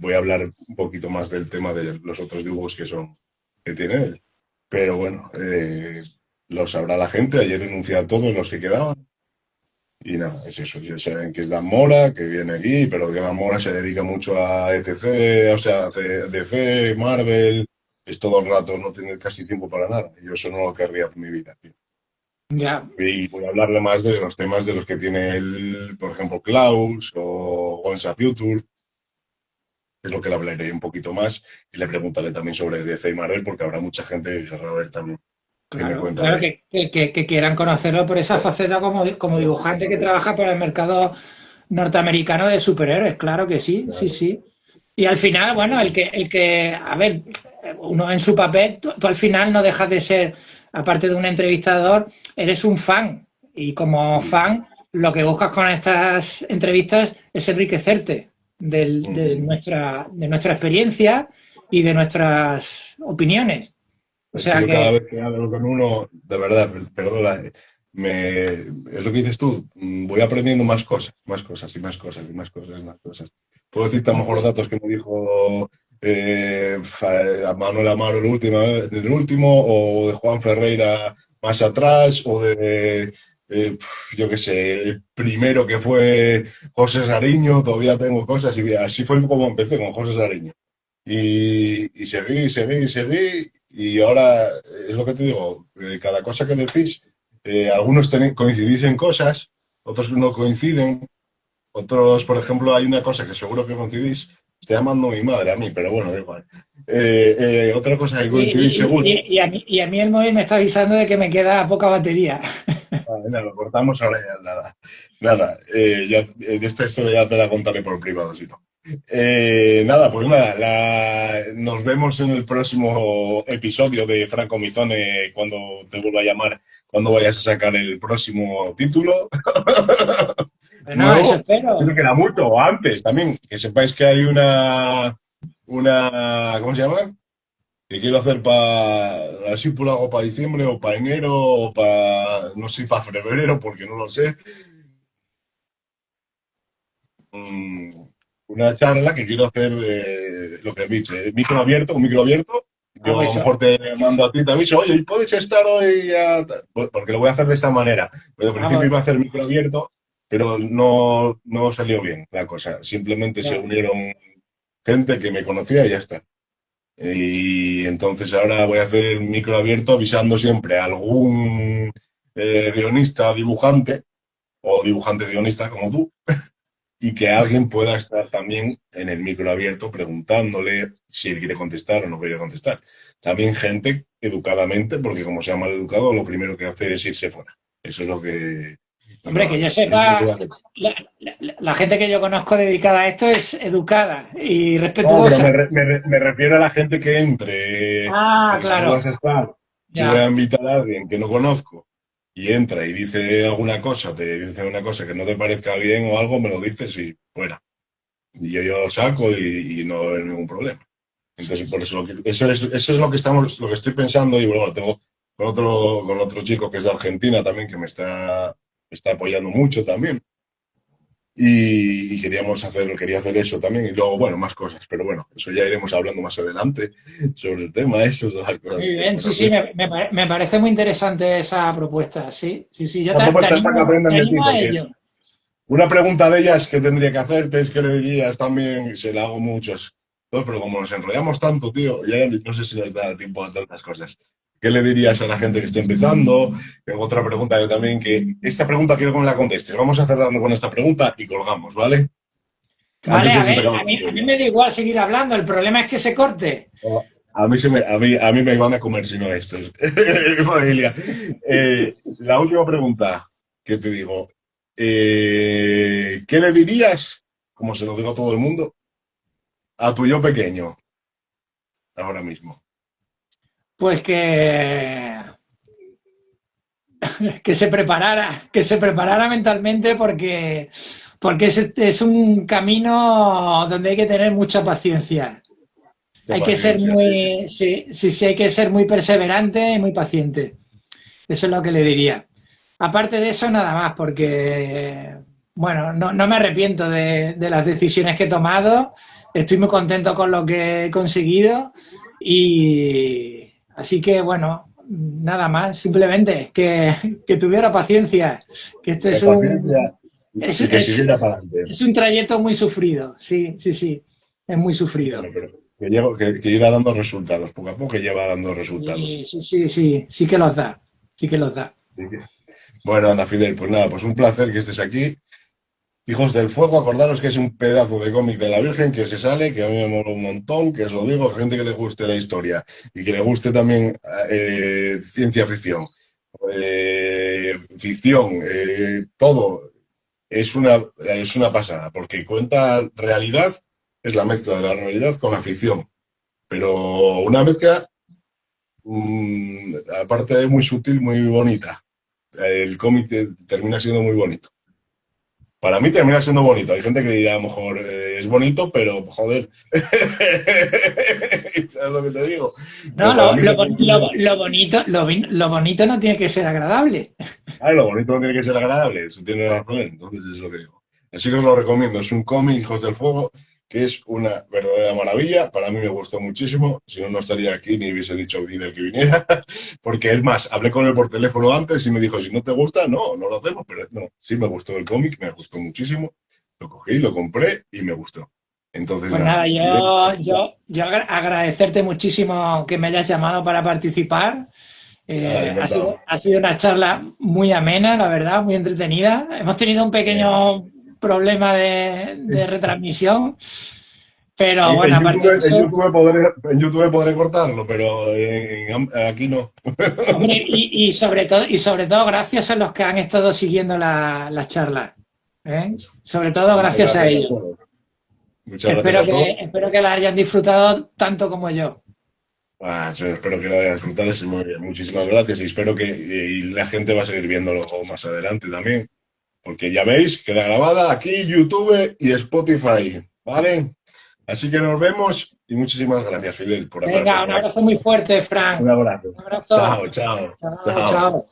voy a hablar un poquito más del tema de los otros dibujos que tiene él. Pero bueno, lo sabrá la gente. Ayer enuncié a todos los que quedaban. Y nada, es eso. Ya saben que es Dan Mora, que viene aquí, pero que Dan Mora se dedica mucho a ECC, o sea, a DC, Marvel, es todo el rato, no tiene casi tiempo para nada. Yo eso no lo querría por mi vida, tío. Ya, Y voy a hablarle más de los temas de los que tiene él, por ejemplo, Klaus o Once a Future, es lo que le hablaré un poquito más. Y le preguntaré también sobre DC y Marvel, porque habrá mucha gente que querrá ver también qué me claro, cuenta claro de eso. que quieran conocerlo por esa faceta como dibujante que trabaja para el mercado norteamericano de superhéroes, claro que sí, sí, Claro. sí. Y al final, bueno, a ver, uno en su papel, tú al final no dejas de ser, aparte de un entrevistador, eres un fan. Y como fan, lo que buscas con estas entrevistas es enriquecerte de nuestra experiencia y de nuestras opiniones. O Es que sea yo cada que, vez que hablo con uno, de verdad, perdona, es lo que dices tú, voy aprendiendo más cosas, más cosas y más cosas y más cosas y más cosas. Puedo decirte a lo mejor datos que me dijo a Manuel Amaro en el último, o de Juan Ferreira más atrás, o de, yo qué sé, el primero que fue José Sariño, todavía tengo cosas y así fue como empecé con José Sariño. Y seguí, seguí, seguí, y ahora es lo que te digo, cada cosa que decís, algunos coincidís en cosas, otros no coinciden, otros, por ejemplo, hay una cosa que seguro que coincidís, estoy llamando a mi madre a mí, pero bueno, da igual. Otra cosa que coincidís seguro, y a mí el móvil me está avisando de que me queda poca batería. vale, nada, lo cortamos ahora ya, nada, nada, ya, de esta historia ya te la contaré por privado, si no. Nada, pues nada, nos vemos en el próximo episodio de Franco Mizone cuando te vuelva a llamar, cuando vayas a sacar el próximo título Bueno, eso nuevo. Creo espero. que era mucho, o antes también, que sepáis que hay ¿cómo se llama? Que quiero hacer para, así por algo para diciembre o para enero o para, no sé, para febrero, porque no lo sé. mm, una charla que quiero hacer de lo que he dicho, micro abierto, un micro abierto. Ah, Yo a lo pues mejor te mando a ti, te aviso, oye, ¿puedes estar hoy? Pues porque lo voy a hacer de esta manera. Pero al principio vamos, iba a hacer micro abierto, pero no salió bien la cosa. Simplemente se ya. unieron gente que me conocía y ya está. Y entonces ahora voy a hacer el micro abierto avisando siempre a algún guionista, dibujante o dibujante guionista como tú y que alguien pueda estar también en el micro abierto preguntándole si él quiere contestar o no quiere contestar. También gente educadamente, porque como se llama el educado, lo primero que hace es irse fuera. Eso es lo que Hombre, iba a que yo hacer. Eso es lo que sepa, voy a hacer. la gente que yo conozco dedicada a esto es educada y No, pero respetuosa. me refiero a la gente que entre, Ah, porque si tú vas claro, a estar, yo voy a ya. invitar a alguien que no conozco y entra y dice alguna cosa, te dice una cosa que no te parezca bien o algo, me lo dices y fuera. Y yo lo saco y no hay ningún problema. Entonces, por eso, eso es lo que lo que estoy pensando y bueno, tengo con otro chico que es de Argentina también, que me está apoyando mucho también. Y quería hacer eso también, y luego, bueno, más cosas, pero bueno, eso ya iremos hablando más adelante sobre el tema, eso, de las cosas Muy que bien, queremos sí, sí, hacer. me parece muy interesante esa propuesta. Sí, sí, sí, yo Tampoco es para que te aprendan de ti, animo a porque ello. una pregunta de ellas que tendría que hacerte es que le dirías también, se la hago muchos, ¿no? Pero como nos enrollamos tanto, tío, ya no sé si nos da tiempo a tantas cosas. ¿Qué le dirías a la gente que está empezando? Tengo otra pregunta yo también, que esta pregunta quiero que me la contestes. Vamos a cerrarlo con esta pregunta y colgamos, ¿vale? Vale, Antes de a que se te ver, acabe a el mí día. me da igual seguir hablando, el problema es que se corte. A mí me van a comer si no estos. Familia. La última pregunta que te digo. ¿Qué le dirías, como se lo digo a todo el mundo, a tu yo pequeño ahora mismo? Pues que se preparara mentalmente porque es un camino donde hay que tener mucha paciencia. Hay que ser paciencia. muy, sí, sí, sí, hay que ser muy perseverante y muy paciente. Eso es lo que le diría. Aparte de eso, nada más, porque, bueno, no me arrepiento de las decisiones que he tomado. Estoy muy contento con lo que he conseguido y así que, bueno, nada más. Simplemente que tuviera paciencia, que esto Que paciencia es, y que es, siguiera para adelante. es un trayecto muy sufrido. Sí, sí, sí, es muy Bueno, sufrido. pero que irá dando resultados, poco a poco que lleva dando resultados. Y sí, sí, sí, sí que los da, sí que los da. Así que, bueno, anda, Fidel, pues nada, pues un placer que estés aquí. Hijos del Fuego, acordaros que es un pedazo de cómic de la Virgen que se sale, que a mí me mola un montón, que os lo digo, gente que le guste la historia y que le guste también ciencia ficción, todo, es una pasada, porque cuenta realidad, es la mezcla de la realidad con la ficción, pero una mezcla, aparte de muy sutil, muy bonita. El cómic termina siendo muy bonito. Para mí termina siendo bonito. Hay gente que dirá, a lo mejor es bonito, pero joder. ¿Sabes lo que te digo? No, Pero para mí termina siendo. lo bonito, lo bonito no tiene que ser agradable. Ah, lo bonito no tiene que ser agradable. Eso tiene razón. Entonces es lo que digo. Así que os lo recomiendo. Es un cómic, Hijos del Fuego, que es una verdadera maravilla. Para mí me gustó muchísimo. Si no, no estaría aquí ni hubiese dicho a Vidal que viniera. Porque es más, hablé con él por teléfono antes y me dijo, si no te gusta, no lo hacemos. Pero no, sí me gustó el cómic, me gustó muchísimo. Lo cogí, lo compré y me gustó. Entonces, Pues nada, nada, Fidel, agradecerte muchísimo que me hayas llamado para participar. nada, encantado. Ha sido una charla muy amena, la verdad, muy entretenida. Hemos tenido un Eh, pequeño problema de retransmisión, pero bueno, en aparte de YouTube, eso, En YouTube podré cortarlo, pero aquí no. hombre, y sobre todo gracias a los que han estado siguiendo las charlas, ¿eh? Sobre todo Muchas gracias a gracias a ellos. todos. Muchas gracias a todos. Espero que la hayan disfrutado tanto como yo. Yo espero que lo haya disfrutado. Muy bien. Muchísimas gracias y espero que y la gente va a seguir viéndolo más adelante también. Porque ya veis, queda grabada aquí, YouTube y Spotify. ¿Vale? Así que nos vemos y muchísimas gracias, Fidel, por aparecer Venga, un por aquí. abrazo muy fuerte, Frank. Un abrazo. Un abrazo. Chao, chao, Chao, chao. chao.